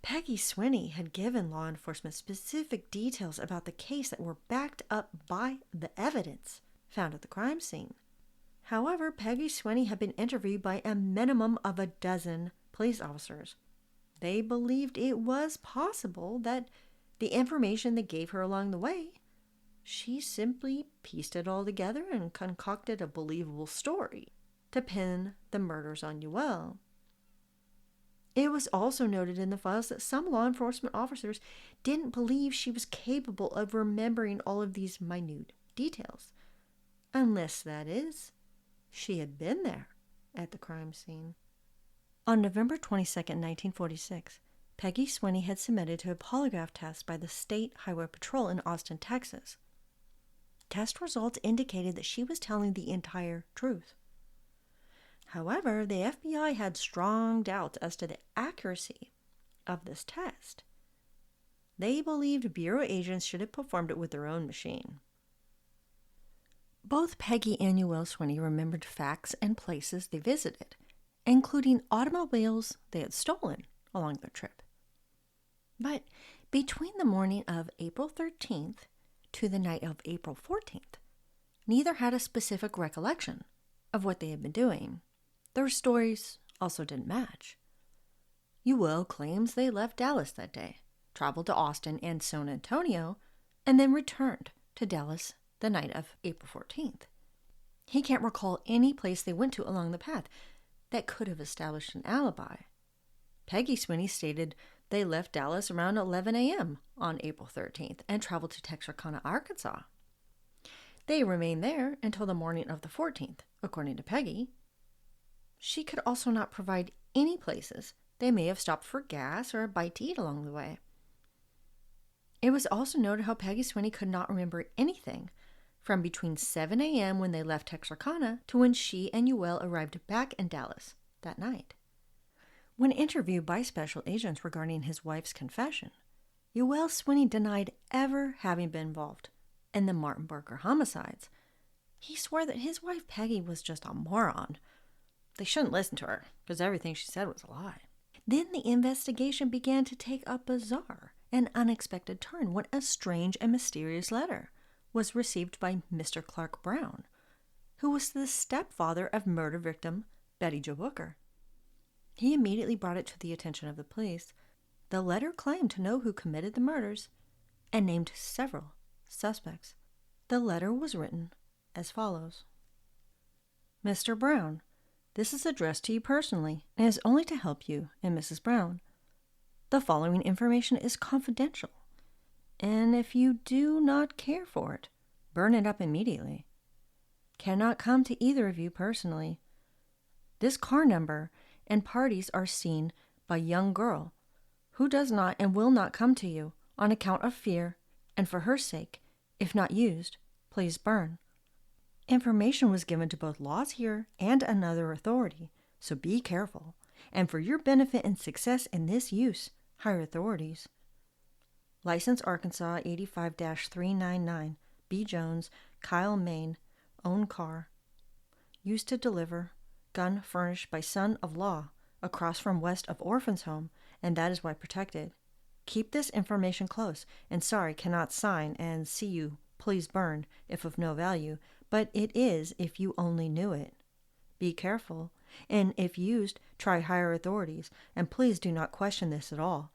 Peggy Swinney had given law enforcement specific details about the case that were backed up by the evidence found at the crime scene. However, Peggy Swinney had been interviewed by a minimum of a dozen police officers. They believed it was possible that the information they gave her along the way, she simply pieced it all together and concocted a believable story to pin the murders on Ewell. It was also noted in the files that some law enforcement officers didn't believe she was capable of remembering all of these minute details, unless, that is, she had been there at the crime scene. On November 22, 1946, Peggy Swinney had submitted to a polygraph test by the State Highway Patrol in Austin, Texas. Test results indicated that she was telling the entire truth. However, the FBI had strong doubts as to the accuracy of this test. They believed Bureau agents should have performed it with their own machine. Both Peggy and Ewell Swinney remembered facts and places they visited, including automobiles they had stolen along their trip. But between the morning of April 13th to the night of April 14th, neither had a specific recollection of what they had been doing. Their stories also didn't match. Ewell claims they left Dallas that day, traveled to Austin and San Antonio, and then returned to Dallas the night of April 14th. He can't recall any place they went to along the path that could have established an alibi. Peggy Swinney stated they left Dallas around 11 a.m. on April 13th and traveled to Texarkana, Arkansas. They remained there until the morning of the 14th, according to Peggy. She could also not provide any places they may have stopped for gas or a bite to eat along the way. It was also noted how Peggy Swinney could not remember anything from between 7 a.m. when they left Texarkana to when she and Ewell arrived back in Dallas that night. When interviewed by special agents regarding his wife's confession, Ewell Swinney denied ever having been involved in the Martin Barker homicides. He swore that his wife Peggy was just a moron. They shouldn't listen to her because everything she said was a lie. Then the investigation began to take a bizarre and unexpected turn when a strange and mysterious letter was received by Mr. Clark Brown, who was the stepfather of murder victim Betty Jo Booker. He immediately brought it to the attention of the police. The letter claimed to know who committed the murders and named several suspects. The letter was written as follows. Mr. Brown, this is addressed to you personally and is only to help you and Mrs. Brown. The following information is confidential, and if you do not care for it, burn it up immediately. Cannot come to either of you personally. This car number and parties are seen by young girl who does not and will not come to you on account of fear, and for her sake, if not used, please burn. Information was given to both laws here and another authority, so be careful, and for your benefit and success in this use, hire authorities. License Arkansas 85-399, B. Jones, Kyle, Maine, own car. Used to deliver, gun furnished by son of law, across from west of Orphan's home, and that is why protected. Keep this information close, and sorry cannot sign and see you, please burn, if of no value, but it is if you only knew it. Be careful, and if used, try higher authorities, and please do not question this at all.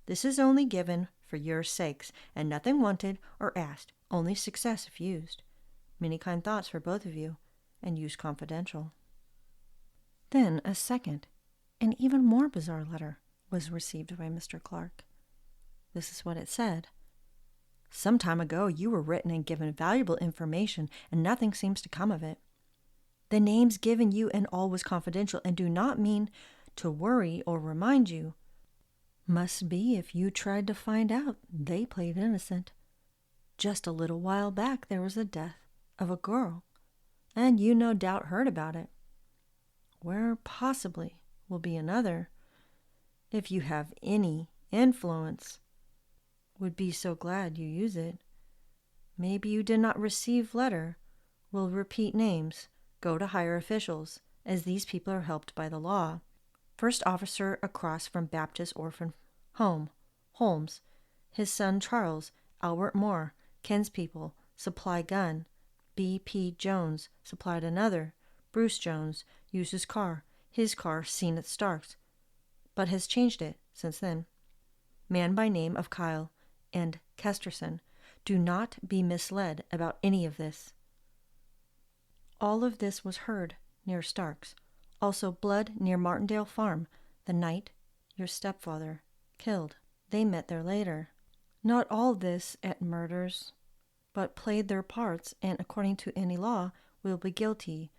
This is only given for your sakes, and nothing wanted or asked, only success if used. Many kind thoughts for both of you, and use confidential. Then a second, and even more bizarre letter was received by Mr. Clark. This is what it said. Some time ago you were written and given valuable information, and nothing seems to come of it. The names given you and all was confidential, and do not mean to worry or remind you. Must be if you tried to find out, they played innocent. Just a little while back there was a death of a girl, and you no doubt heard about it. Where possibly will be another, if you have any influence. Would be so glad you use it. Maybe you did not receive letter. Will repeat names. Go to higher officials, as these people are helped by the law. First officer across from Baptist Orphan Home, Holmes. His son Charles, Albert Moore, Ken's people, supply gun. B.P. Jones supplied another. Bruce Jones used his car seen at Stark's, but has changed it since then. Man by name of Kyle and Kesterson. Do not be misled about any of this. All of this was heard near Stark's. Also blood near Martindale Farm, the night your stepfather killed. They met there later. Not all this at murders, but played their parts, and according to any law, will be guilty.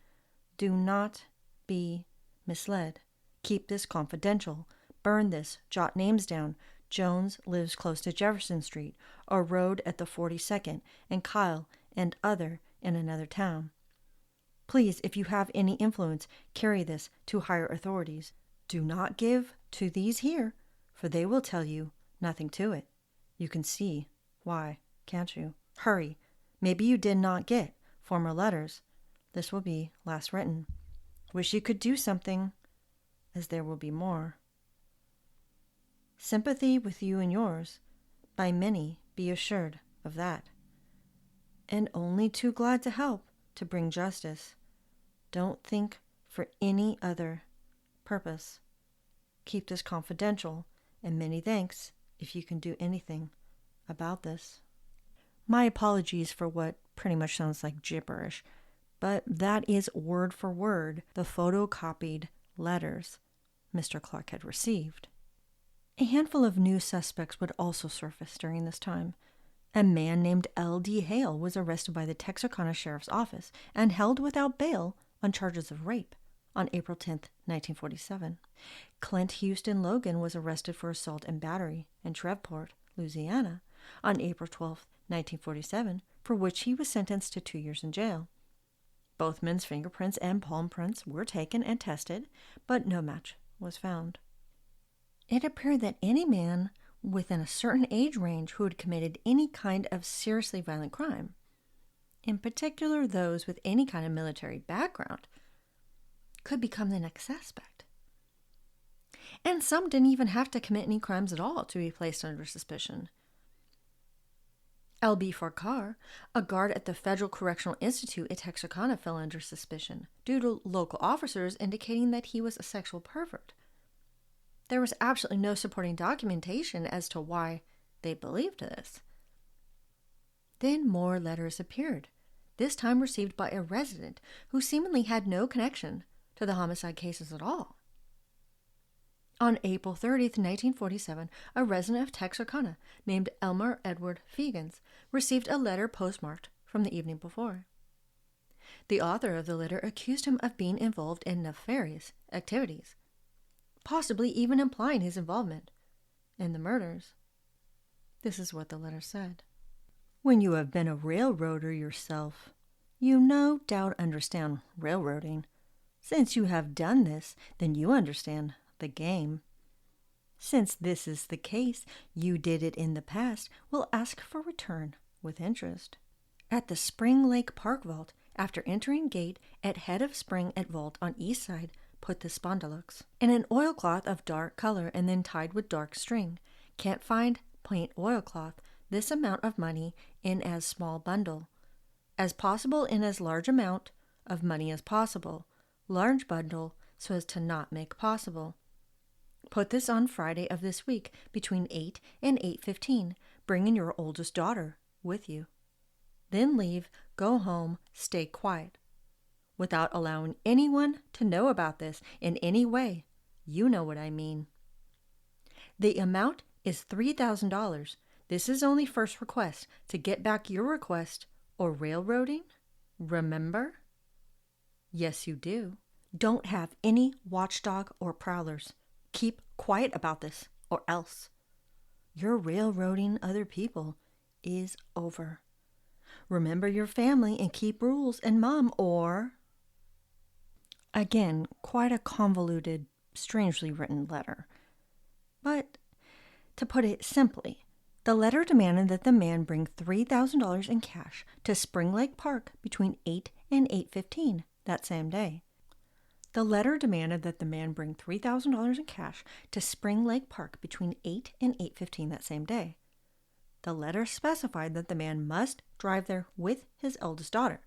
Do not be misled. Keep this confidential. Burn this. Jot names down. Jones lives close to Jefferson Street, or road at the 42nd, and Kyle and other in another town. Please, if you have any influence, carry this to higher authorities. Do not give to these here, for they will tell you nothing to it. You can see why, can't you? Hurry. Maybe you did not get former letters. This will be last written. Wish you could do something, as there will be more. Sympathy with you and yours, by many be assured of that. And only too glad to help to bring justice. Don't think for any other purpose. Keep this confidential, and many thanks if you can do anything about this. My apologies for what pretty much sounds like gibberish, but that is word for word the photocopied letters Mr. Clark had received. A handful of new suspects would also surface during this time. A man named L.D. Hale was arrested by the Texarkana Sheriff's Office and held without bail on charges of rape on April 10, 1947. Clint Houston Logan was arrested for assault and battery in Shreveport, Louisiana, on April 12, 1947, for which he was sentenced to 2 years in jail. Both men's fingerprints and palm prints were taken and tested, but no match was found. It appeared that any man within a certain age range who had committed any kind of seriously violent crime, in particular those with any kind of military background, could become the next suspect. And some didn't even have to commit any crimes at all to be placed under suspicion. L.B. Farquhar, a guard at the Federal Correctional Institute at Texarkana, fell under suspicion due to local officers indicating that he was a sexual pervert. There was absolutely no supporting documentation as to why they believed this. Then more letters appeared, this time received by a resident who seemingly had no connection to the homicide cases at all. On April 30th, 1947, a resident of Texarkana named Elmer Edward Fegans received a letter postmarked from the evening before. The author of the letter accused him of being involved in nefarious activities, possibly even implying his involvement in the murders. This is what the letter said. When you have been a railroader yourself, you no doubt understand railroading. Since you have done this, then you understand the game. Since this is the case, you did it in the past, will ask for return with interest. At the Spring Lake Park Vault, after entering gate at head of spring at vault on east side, put the spondylux in an oilcloth of dark color and then tied with dark string. Can't find plain oilcloth, this amount of money in as small bundle as possible, in as large amount of money as possible, large bundle so as to not make possible. Put this on Friday of this week between 8 and 8:15, bringing your oldest daughter with you. Then leave, go home, stay quiet. Without allowing anyone to know about this in any way. You know what I mean. The amount is $3,000. This is only first request. To get back your request or railroading, remember? Yes, you do. Don't have any watchdog or prowlers. Keep quiet about this, or else. Your railroading other people is over. Remember your family and keep rules, and Mom, or... Again, quite a convoluted, strangely written letter. But, to put it simply, the letter demanded that the man bring $3,000 in cash to Spring Lake Park between 8 and 8:15 that same day. The letter demanded that the man bring $3,000 in cash to Spring Lake Park between 8 and 8:15 that same day. The letter specified that the man must drive there with his eldest daughter,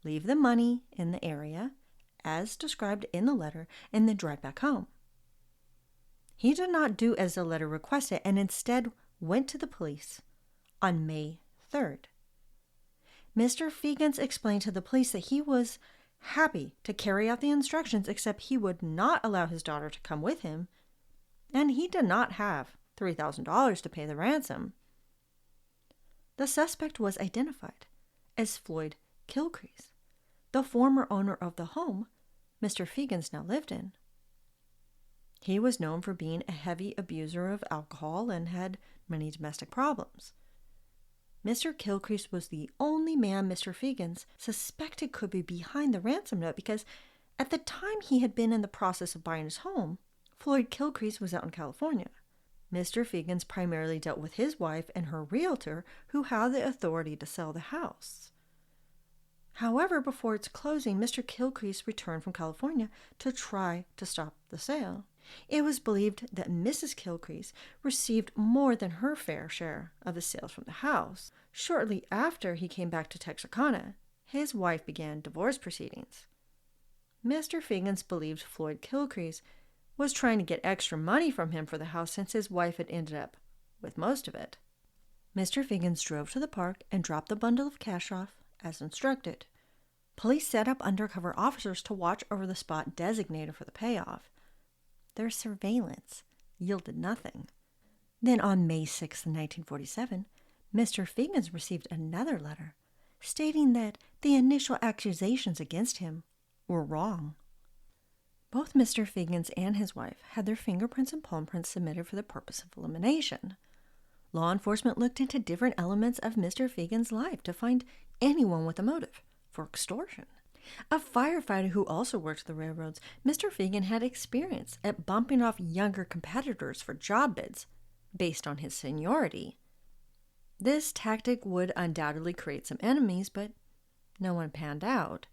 leave the money in the area, as described in the letter, and then drive back home. He did not do as the letter requested and instead went to the police on May 3rd. Mr. Fegans explained to the police that he was happy to carry out the instructions, except he would not allow his daughter to come with him, and he did not have $3,000 to pay the ransom. The suspect was identified as Floyd Kilcrease, the former owner of the home Mr. Fegans now lived in. He was known for being a heavy abuser of alcohol and had many domestic problems. Mr. Kilcrease was the only man Mr. Fegans suspected could be behind the ransom note because at the time he had been in the process of buying his home, Floyd Kilcrease was out in California. Mr. Fegans primarily dealt with his wife and her realtor, who had the authority to sell the house. However, before its closing, Mr. Kilcrease returned from California to try to stop the sale. It was believed that Mrs. Kilcrease received more than her fair share of the sales from the house. Shortly after he came back to Texarkana, his wife began divorce proceedings. Mr. Fegans believed Floyd Kilcrease was trying to get extra money from him for the house since his wife had ended up with most of it. Mr. Fegans drove to the park and dropped the bundle of cash off as instructed. Police set up undercover officers to watch over the spot designated for the payoff. Their surveillance yielded nothing. Then on May 6, 1947, Mr. Fegans received another letter stating that the initial accusations against him were wrong. Both Mr. Fegans and his wife had their fingerprints and palm prints submitted for the purpose of elimination. Law enforcement looked into different elements of Mr. Fegans' life to find anyone with a motive for extortion. A firefighter who also worked the railroads, Mr. Fegan had experience at bumping off younger competitors for job bids based on his seniority. This tactic would undoubtedly create some enemies, but no one panned out.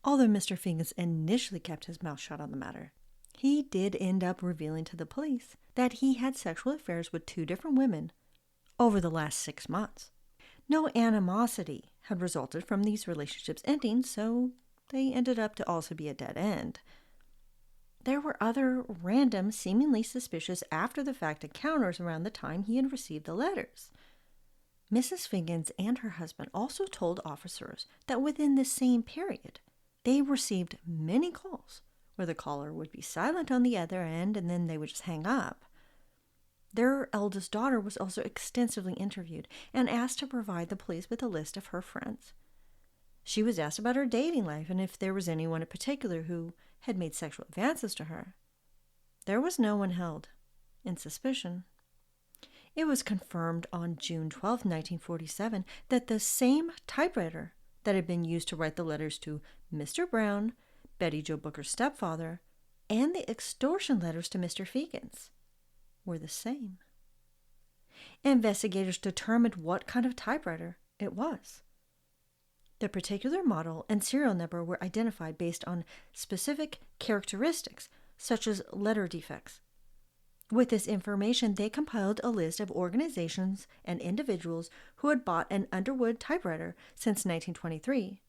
Although Mr. Fegans initially kept his mouth shut on the matter, he did end up revealing to the police that he had sexual affairs with 2 different women over the last 6 months. No animosity had resulted from these relationships ending, so they ended up to also be a dead end. There were other random, seemingly suspicious after-the-fact encounters around the time he had received the letters. Mrs. Fegans and her husband also told officers that within the same period, they received many calls where the caller would be silent on the other end and then they would just hang up. Their eldest daughter was also extensively interviewed and asked to provide the police with a list of her friends. She was asked about her dating life and if there was anyone in particular who had made sexual advances to her. There was no one held in suspicion. It was confirmed on June 12, 1947, that the same typewriter that had been used to write the letters to Mr. Brown, Betty Jo Booker's stepfather, and the extortion letters to Mr. Fegans were the same. Investigators determined what kind of typewriter it was. The particular model and serial number were identified based on specific characteristics, such as letter defects. With this information, they compiled a list of organizations and individuals who had bought an Underwood typewriter since 1923.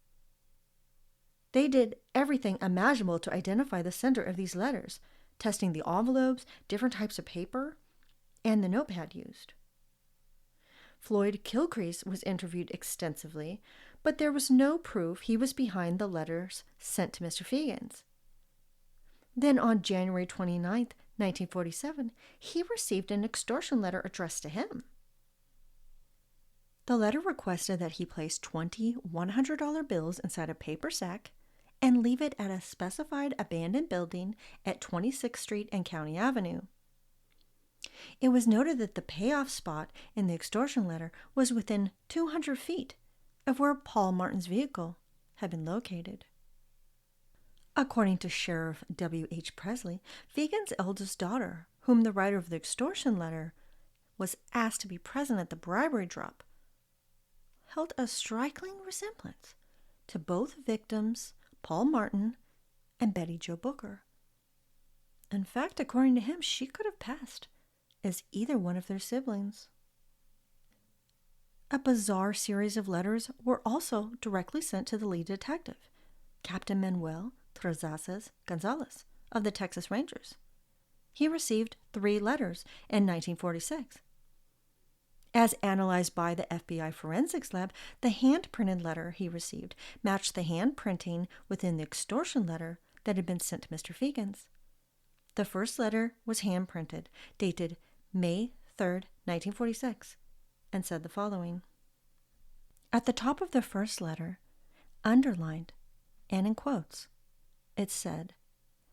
They did everything imaginable to identify the sender of these letters, testing the envelopes, different types of paper, and the notepad used. Floyd Kilcrease was interviewed extensively, but there was no proof he was behind the letters sent to Mr. Fegans. Then on January 29th, 1947, he received an extortion letter addressed to him. The letter requested that he place 20 $100 bills inside a paper sack and leave it at a specified abandoned building at 26th Street and County Avenue. It was noted that the payoff spot in the extortion letter was within 200 feet of where Paul Martin's vehicle had been located. According to Sheriff W.H. Presley, Fegans' eldest daughter, whom the writer of the extortion letter was asked to be present at the bribery drop, held a striking resemblance to both victims, Paul Martin and Betty Jo Booker. In fact, according to him, she could have passed as either one of their siblings. A bizarre series of letters were also directly sent to the lead detective, Captain Manuel Terrorized Gonzalez of the Texas Rangers. He received 3 letters in 1946. As analyzed by the FBI Forensics Lab, the hand-printed letter he received matched the hand printing within the extortion letter that had been sent to Mr. Fegans. The first letter was hand-printed, dated May 3rd, 1946, and said the following. At the top of the first letter, underlined and in quotes, it said,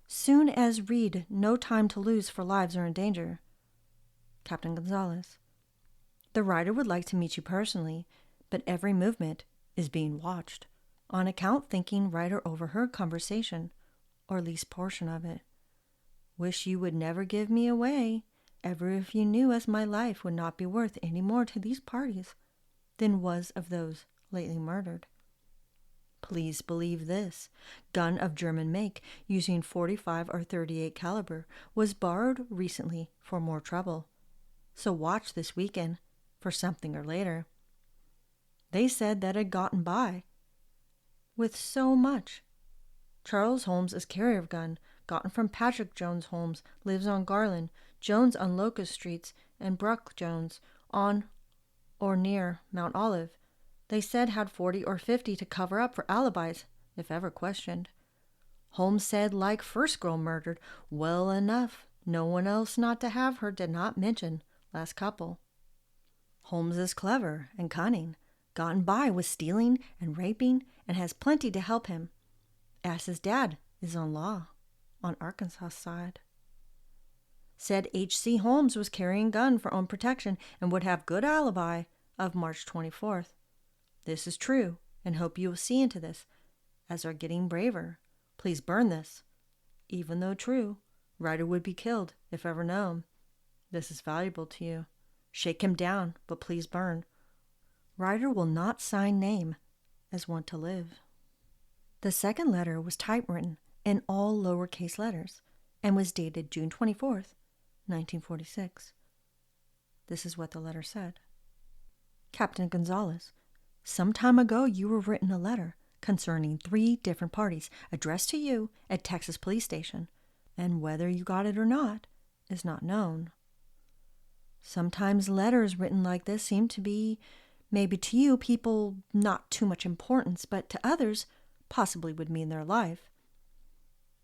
"Soon as read, no time to lose, for lives are in danger. Captain Gonzalez. The writer would like to meet you personally, but every movement is being watched. On account thinking writer overheard conversation, or least portion of it. Wish you would never give me away, ever if you knew as my life would not be worth any more to these parties than was of those lately murdered. Please believe this. Gun of German make, using 45 or 38 caliber, was borrowed recently for more trouble. So watch this weekend for something or later. They said that had gotten by with so much. Charles Holmes is carrier of gun, gotten from Patrick Jones Holmes, lives on Garland, Jones on Locust Streets, and Bruck Jones on or near Mount Olive. They said had 40 or 50 to cover up for alibis, if ever questioned. Holmes said like first girl murdered, well enough, no one else not to have her did not mention last couple. Holmes is clever and cunning, gotten by with stealing and raping, and has plenty to help him, as his dad is on law on Arkansas side. Said H.C. Holmes was carrying gun for own protection and would have good alibi of March 24th. This is true, and hope you will see into this, as are getting braver. Please burn this. Even though true, writer would be killed, if ever known. This is valuable to you. Shake him down, but please burn. Writer will not sign name as want to live. The second letter was typewritten in all lowercase letters and was dated June 24th, 1946. This is what the letter said. Captain Gonzalez, some time ago you were written a letter concerning 3 different parties addressed to you at Texas Police Station, and whether you got it or not is not known. Sometimes letters written like this seem to be, maybe to you, people not too much importance, but to others possibly would mean their life.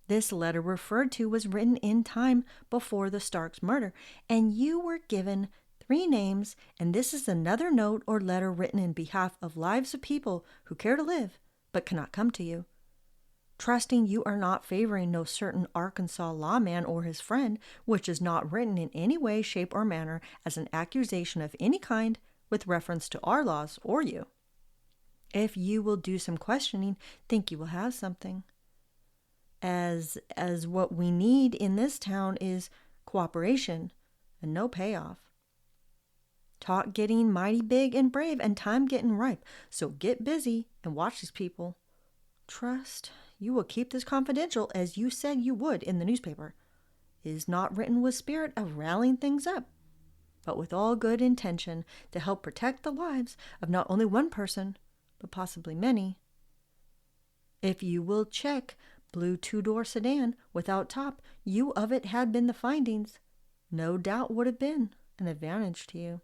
This letter referred to was written in time before the Starks murder, and you were given 3 names, and this is another note or letter written in behalf of lives of people who care to live but cannot come to you. Trusting you are not favoring no certain Arkansas lawman or his friend, which is not written in any way, shape, or manner as an accusation of any kind with reference to our laws or you. If you will do some questioning, think you will have something. As what we need in this town is cooperation and no payoff. Talk getting mighty big and brave and time getting ripe, so get busy and watch these people. Trust you will keep this confidential as you said you would in the newspaper. is not written with spirit of rallying things up, but with all good intention to help protect the lives of not only one person, but possibly many. If you will check blue two-door sedan without top, you of it had been the findings, no doubt would have been an advantage to you.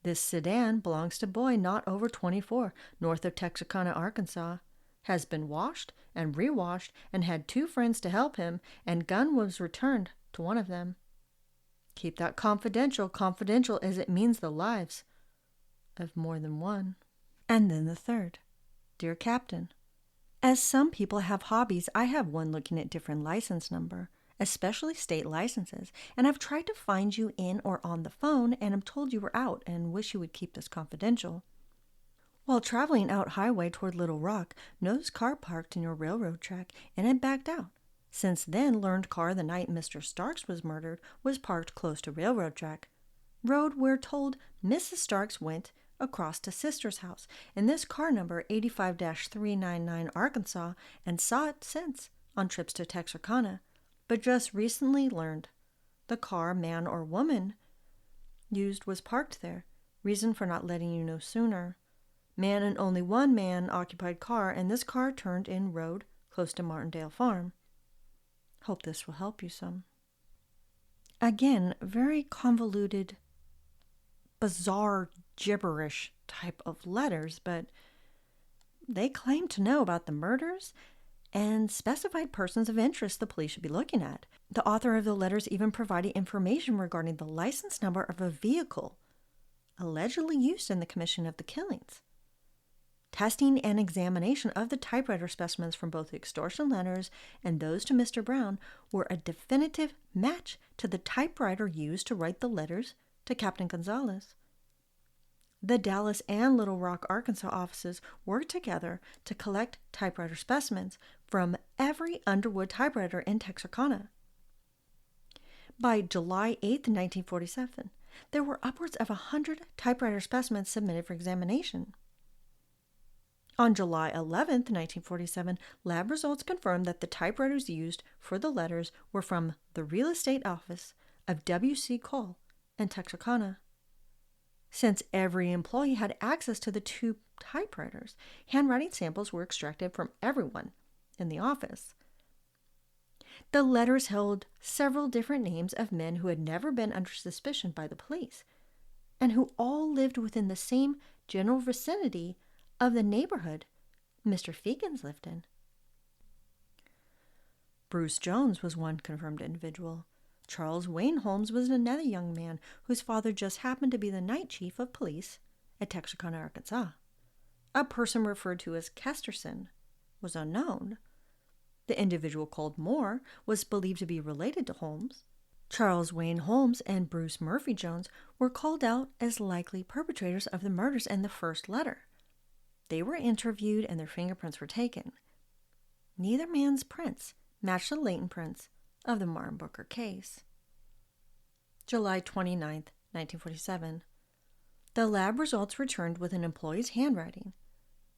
This sedan belongs to boy not over 24, north of Texarkana, Arkansas. Has been washed and rewashed and had 2 friends to help him, and gun was returned to one of them. Keep that confidential as it means the lives of more than one. And then the third. Dear Captain, as some people have hobbies, I have one looking at different license number, especially state licenses, and I've tried to find you in or on the phone, and am told you were out and wish you would keep this confidential. While traveling out highway toward Little Rock, noticed car parked in your railroad track and had backed out. Since then, learned car the night Mr. Starks was murdered was parked close to railroad track. Road we're told Mrs. Starks went across to sister's house, and this car number 85-399 Arkansas, and saw it since on trips to Texarkana, but just recently learned the car man or woman used was parked there. Reason for not letting you know sooner. Man and only one man occupied car, and this car turned in road close to Martindale Farm. Hope this will help you some. Again, very convoluted, bizarre, gibberish type of letters, but they claim to know about the murders and specified persons of interest the police should be looking at. The author of the letters even provided information regarding the license number of a vehicle allegedly used in the commission of the killings. Testing and examination of the typewriter specimens from both the extortion letters and those to Mr. Brown were a definitive match to the typewriter used to write the letters to Captain Gonzalez. The Dallas and Little Rock, Arkansas offices worked together to collect typewriter specimens from every Underwood typewriter in Texarkana. By July 8, 1947, there were upwards of 100 typewriter specimens submitted for examination. On July 11, 1947, lab results confirmed that the typewriters used for the letters were from the real estate office of W.C. Cole in Texarkana. Since every employee had access to the 2 typewriters, handwriting samples were extracted from everyone in the office. The letters held several different names of men who had never been under suspicion by the police, and who all lived within the same general vicinity of the neighborhood Mr. Fegans lived in. Bruce Jones was one confirmed individual. Charles Wayne Holmes was another young man whose father just happened to be the night chief of police at Texarkana, Arkansas. A person referred to as Kesterson was unknown. The individual called Moore was believed to be related to Holmes. Charles Wayne Holmes and Bruce Murphy Jones were called out as likely perpetrators of the murders in the first letter. They were interviewed and their fingerprints were taken. Neither man's prints matched the latent prints of the Martin Booker case. July 29, 1947. The lab results returned with an employee's handwriting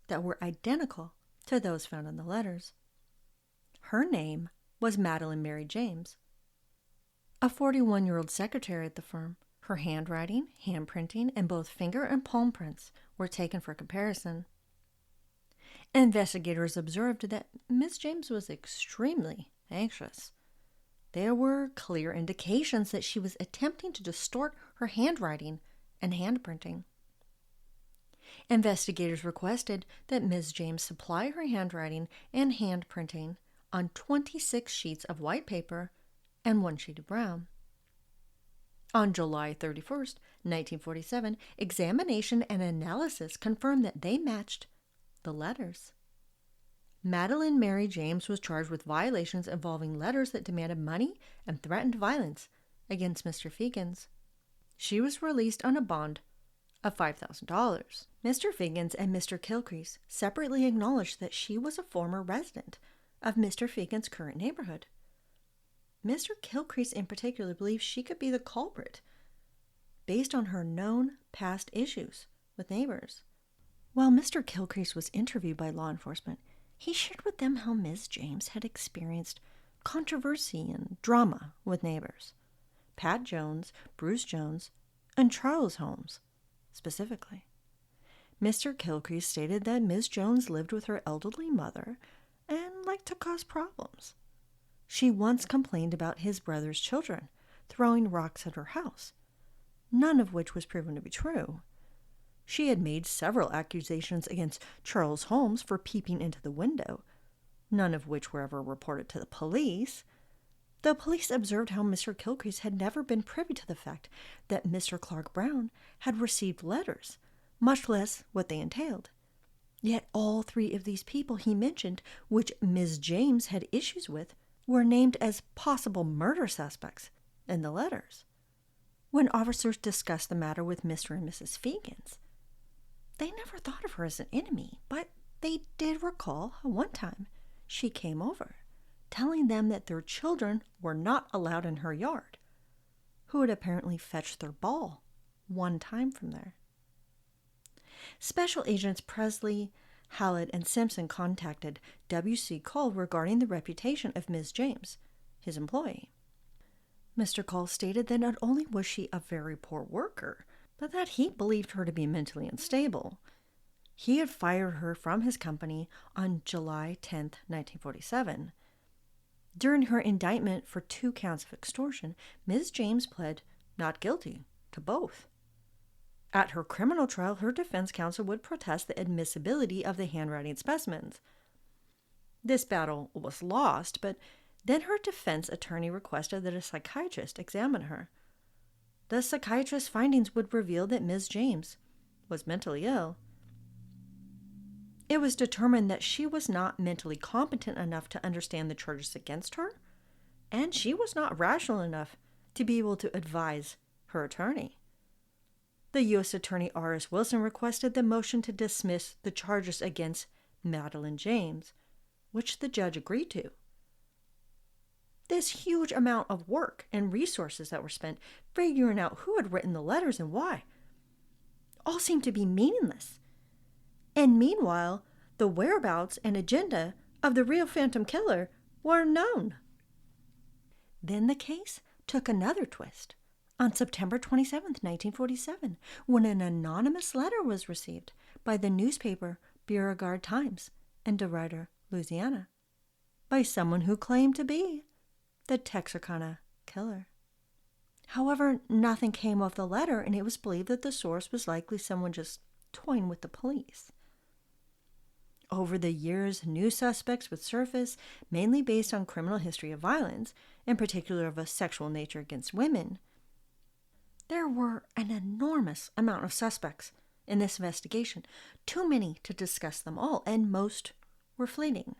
that were identical to those found in the letters. Her name was Madeline Mary James, a 41-year-old secretary at the firm. Her handwriting, handprinting, and both finger and palm prints were taken for comparison. Investigators observed that Miss James was extremely anxious. There were clear indications that she was attempting to distort her handwriting and handprinting. Investigators requested that Ms. James supply her handwriting and handprinting on 26 sheets of white paper and 1 sheet of brown. On July 31st, 1947, examination and analysis confirmed that they matched the letters. Madeline Mary James was charged with violations involving letters that demanded money and threatened violence against Mr. Fegans. She was released on a bond of $5,000. Mr. Fegans and Mr. Kilcrease separately acknowledged that she was a former resident of Mr. Fegans' current neighborhood. Mr. Kilcrease in particular believes she could be the culprit based on her known past issues with neighbors. While Mr. Kilcrease was interviewed by law enforcement, he shared with them how Ms. James had experienced controversy and drama with neighbors. Pat Jones, Bruce Jones, and Charles Holmes, specifically. Mr. Kilcrease stated that Ms. Jones lived with her elderly mother and liked to cause problems. She once complained about his brother's children throwing rocks at her house, none of which was proven to be true. She had made several accusations against Charles Holmes for peeping into the window, none of which were ever reported to the police. The police observed how Mr. Kilcrease had never been privy to the fact that Mr. Clark Brown had received letters, much less what they entailed. Yet all three of these people he mentioned, which Ms. James had issues with, were named as possible murder suspects in the letters. When officers discussed the matter with Mr. and Mrs. Fegans, they never thought of her as an enemy, but they did recall how one time she came over, telling them that their children were not allowed in her yard, who had apparently fetched their ball one time from there. Special Agents Presley, Hallett, and Simpson contacted W.C. Cole regarding the reputation of Ms. James, his employee. Mr. Cole stated that not only was she a very poor worker, but that he believed her to be mentally unstable. He had fired her from his company on July 10, 1947. During her indictment for 2 counts of extortion, Ms. James pled not guilty to both. At her criminal trial, her defense counsel would protest the admissibility of the handwriting specimens. This battle was lost, but then her defense attorney requested that a psychiatrist examine her. The psychiatrist's findings would reveal that Ms. James was mentally ill. It was determined that she was not mentally competent enough to understand the charges against her, and she was not rational enough to be able to advise her attorney. The U.S. Attorney R.S. Wilson requested the motion to dismiss the charges against Madeline James, which the judge agreed to. This huge amount of work and resources that were spent figuring out who had written the letters and why all seemed to be meaningless. And meanwhile, the whereabouts and agenda of the real phantom killer were known. Then the case took another twist on September 27, 1947, when an anonymous letter was received by the newspaper Beauregard Times in DeRidder, Louisiana, by someone who claimed to be the Texarkana killer. However, nothing came of the letter, and it was believed that the source was likely someone just toying with the police. Over the years, new suspects would surface, mainly based on criminal history of violence, in particular of a sexual nature against women. There were an enormous amount of suspects in this investigation, too many to discuss them all, and most were fleeting.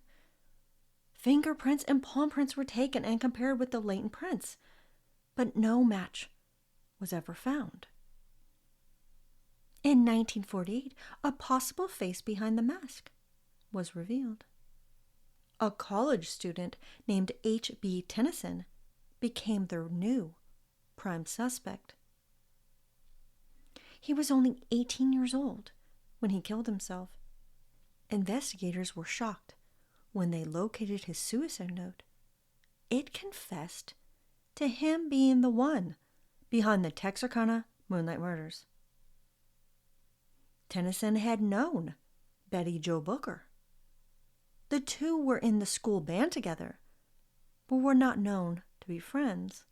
Fingerprints and palm prints were taken and compared with the latent prints, but no match was ever found. In 1948, a possible face behind the mask was revealed. A college student named H.B. Tennyson became their new prime suspect. He was only 18 years old when he killed himself. Investigators were shocked when they located his suicide note. It confessed to him being the one behind the Texarkana Moonlight murders. Tennyson had known Betty Jo Booker. The two were in the school band together, but were not known to be friends.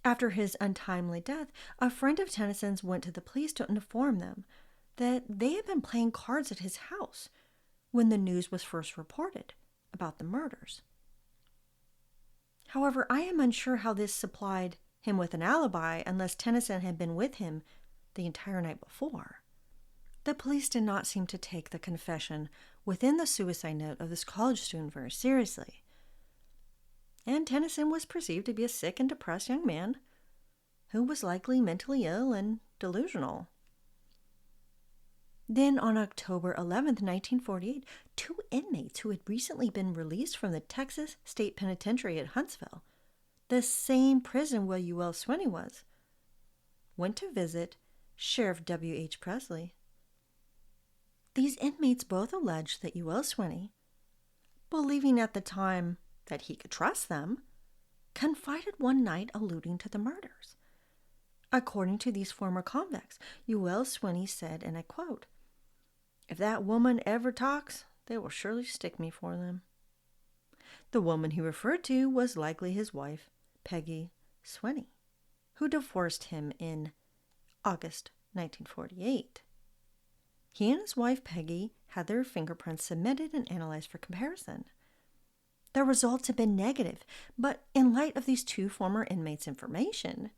After his untimely death, a friend of Tennyson's went to the police to inform them that they had been playing cards at his house when the news was first reported about the murders. However, I am unsure how this supplied him with an alibi unless Tennyson had been with him the entire night before. The police did not seem to take the confession within the suicide note of this college student very seriously, and Tennyson was perceived to be a sick and depressed young man who was likely mentally ill and delusional. Then on October 11, 1948, 2 inmates who had recently been released from the Texas State Penitentiary at Huntsville, the same prison where U.L. Swinney was, went to visit Sheriff W.H. Presley. These inmates both alleged that U.L. Swinney, believing at the time that he could trust them, confided one night alluding to the murders. According to these former convicts, Ewell Swinney said, and I quote, "If that woman ever talks, they will surely stick me for them." The woman he referred to was likely his wife, Peggy Swinney, who divorced him in August 1948. He and his wife Peggy had their fingerprints submitted and analyzed for comparison. The results had been negative, but in light of these two former inmates' information,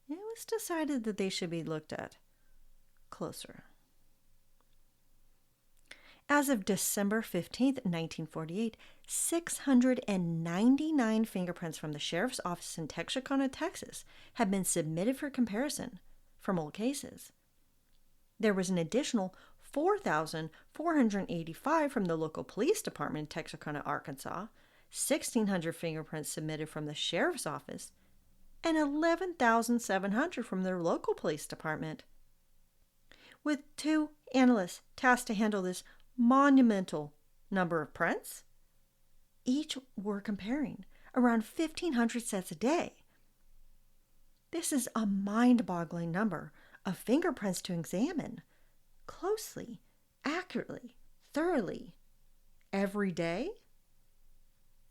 it was decided that they should be looked at closer. As of December 15th, 1948, 699 fingerprints from the sheriff's office in Texarkana, Texas, had been submitted for comparison from old cases. There was an additional 4,485 from the local police department in Texarkana, Arkansas, 1,600 fingerprints submitted from the sheriff's office, and 11,700 from their local police department. With two analysts tasked to handle this monumental number of prints, each were comparing around 1,500 sets a day. This is a mind-boggling number of fingerprints to examine closely, accurately, thoroughly, every day.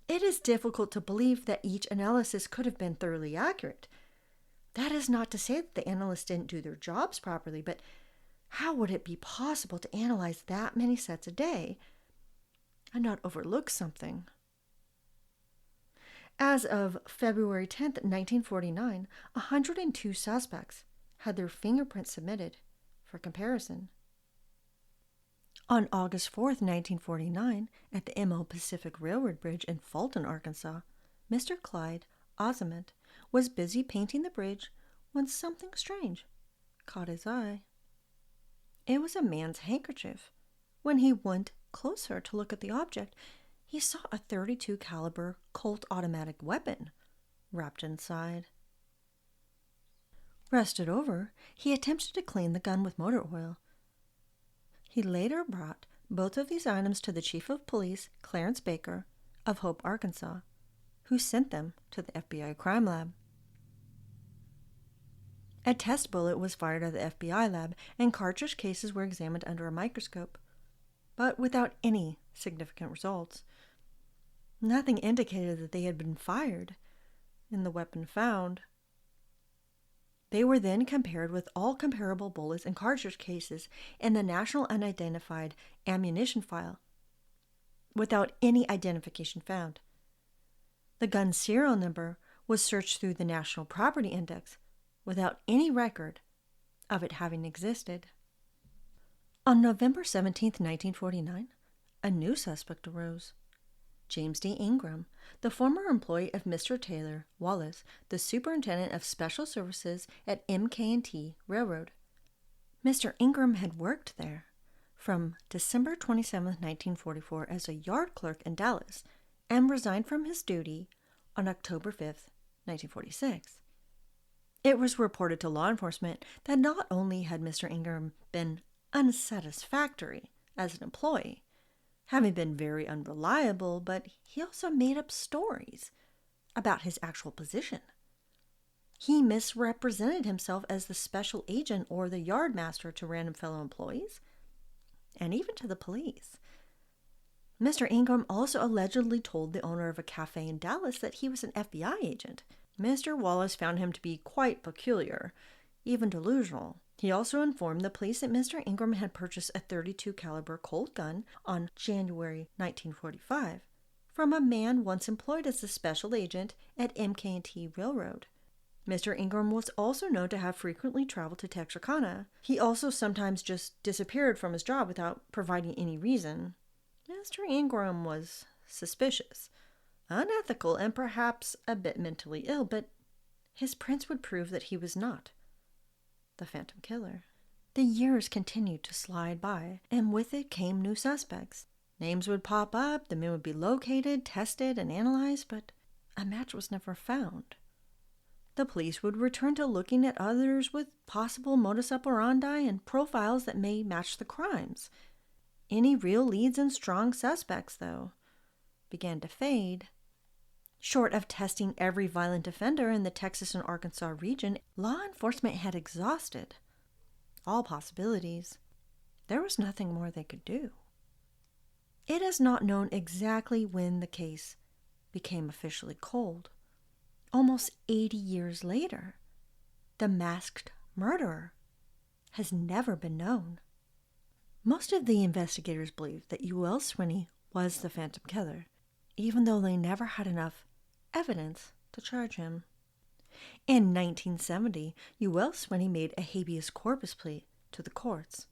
It is difficult to believe that each analysis could have been thoroughly accurate. That is not to say that the analysts didn't do their jobs properly, but how would it be possible to analyze that many sets a day and not overlook something? As of February 10th, 1949, 102 suspects had their fingerprints submitted for comparison. On August 4th, 1949, at the M.O. Pacific Railroad Bridge in Fulton, Arkansas, Mr. Clyde Osment was busy painting the bridge when something strange caught his eye. It was a man's handkerchief. When he went closer to look at the object, he saw a .32 caliber Colt automatic weapon wrapped inside. Rested over, he attempted to clean the gun with motor oil. He later brought both of these items to the Chief of Police, Clarence Baker, of Hope, Arkansas, who sent them to the FBI crime lab. A test bullet was fired at the FBI lab, and cartridge cases were examined under a microscope, but without any significant results. Nothing indicated that they had been fired in the weapon found. They were then compared with all comparable bullets and cartridge cases in the National Unidentified Ammunition File, without any identification found. The gun serial number was searched through the National Property Index, without any record of it having existed. On November 17, 1949, a new suspect arose. James D. Ingram, the former employee of Mr. Taylor Wallace, the superintendent of special services at MK&T Railroad. Mr. Ingram had worked there from December 27, 1944 as a yard clerk in Dallas and resigned from his duty on October 5, 1946. It was reported to law enforcement that not only had Mr. Ingram been unsatisfactory as an employee, having been very unreliable, but he also made up stories about his actual position. He misrepresented himself as the special agent or the yard master to random fellow employees, and even to the police. Mr. Ingram also allegedly told the owner of a cafe in Dallas that he was an FBI agent. Mr. Wallace found him to be quite peculiar, even delusional. He also informed the police that Mr. Ingram had purchased a .32 caliber Colt gun on January 1945 from a man once employed as a special agent at MK&T Railroad. Mr. Ingram was also known to have frequently traveled to Texarkana. He also sometimes just disappeared from his job without providing any reason. Mr. Ingram was suspicious, unethical, and perhaps a bit mentally ill, but his prints would prove that he was not the Phantom Killer. The years continued to slide by, and with it came new suspects. Names would pop up, the men would be located, tested, and analyzed, but a match was never found. The police would return to looking at others with possible modus operandi and profiles that may match the crimes. Any real leads and strong suspects, though, began to fade. Short of testing every violent offender in the Texas and Arkansas region, law enforcement had exhausted all possibilities. There was nothing more they could do. It is not known exactly when the case became officially cold. Almost 80 years later, the masked murderer has never been known. Most of the investigators believe that Ul Swinney was the Phantom Killer, even though they never had enough evidence to charge him. In 1970, Ul Swinney made a habeas corpus plea to the courts.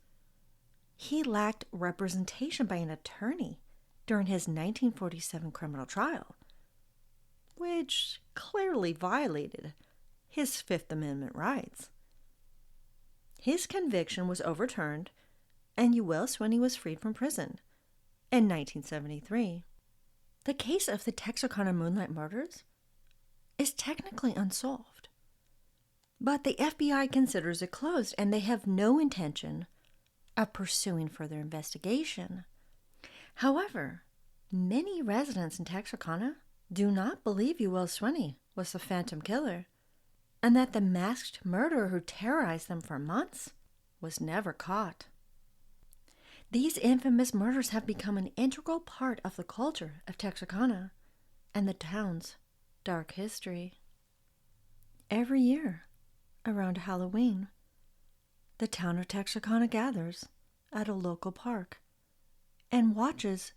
He lacked representation by an attorney during his 1947 criminal trial, which clearly violated his Fifth Amendment rights. His conviction was overturned, and Ul Swinney was freed from prison in 1973. The case of the Texarkana Moonlight murders is technically unsolved, but the FBI considers it closed, and they have no intention of pursuing further investigation. However, many residents in Texarkana do not believe Ul Swinney was the Phantom Killer, and that the masked murderer who terrorized them for months was never caught. These infamous murders have become an integral part of the culture of Texarkana and the town's dark history. Every year, around Halloween, the town of Texarkana gathers at a local park and watches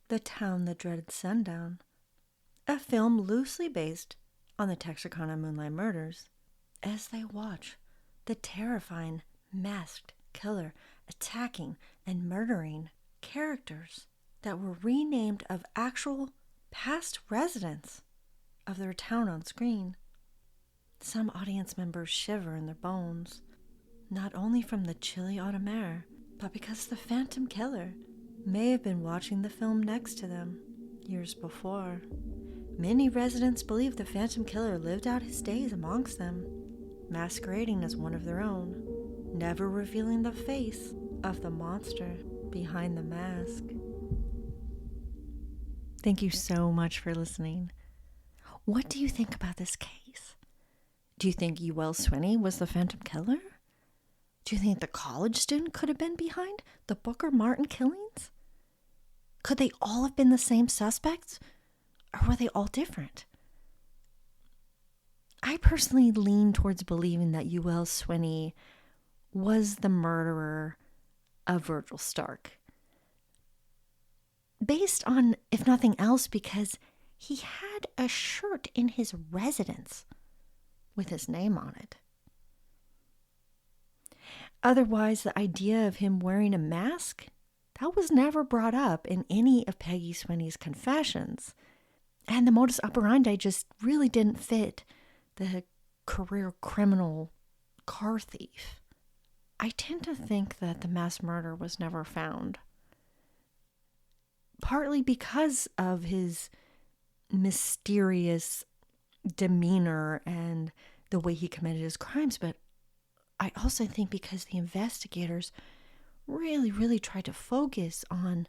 The Town That Dreaded Sundown, a film loosely based on the Texarkana Moonlight murders, as they watch the terrifying masked killer attacking and murdering characters that were renamed of actual past residents of their town on screen. Some audience members shiver in their bones, not only from the chilly autumn air, but because the Phantom Killer may have been watching the film next to them years before. Many residents believe the Phantom Killer lived out his days amongst them, masquerading as one of their own, never revealing the face of the monster behind the mask. Thank you so much for listening. What do you think about this case? Do you think Ul Swinney was the Phantom Killer? Do you think the college student could have been behind the Booker Martin killings? Could they all have been the same suspects? Or were they all different? I personally lean towards believing that Ul Swinney was the murderer of Virgil Stark. Based on, if nothing else, because he had a shirt in his residence with his name on it. Otherwise, the idea of him wearing a mask, that was never brought up in any of Peggy Swinney's confessions. And the modus operandi just really didn't fit the career criminal car thief. I tend to think that the mass murder was never found, partly because of his mysterious demeanor and the way he committed his crimes, but I also think because the investigators really tried to focus on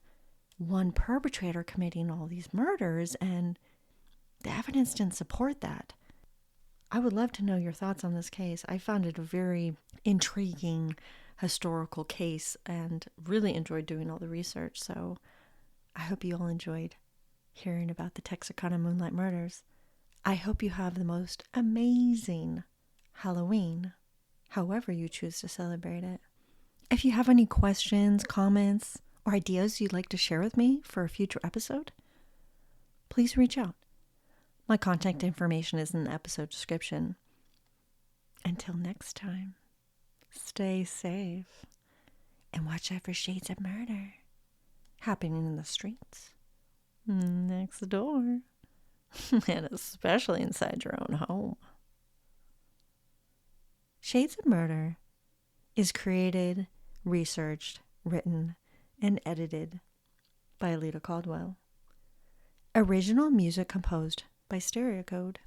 one perpetrator committing all these murders, and the evidence didn't support that. I would love to know your thoughts on this case. I found it a very intriguing historical case and really enjoyed doing all the research, so I hope you all enjoyed hearing about the Texarkana Moonlight murders. I hope you have the most amazing Halloween, however you choose to celebrate it. If you have any questions, comments, or ideas you'd like to share with me for a future episode, please reach out. My contact information is in the episode description. Until next time, stay safe and watch out for shades of murder happening in the streets, next door, and especially inside your own home. Shades of Murder is created, researched, written, and edited by Alita Caldwell. Original music composed by Stereo Code.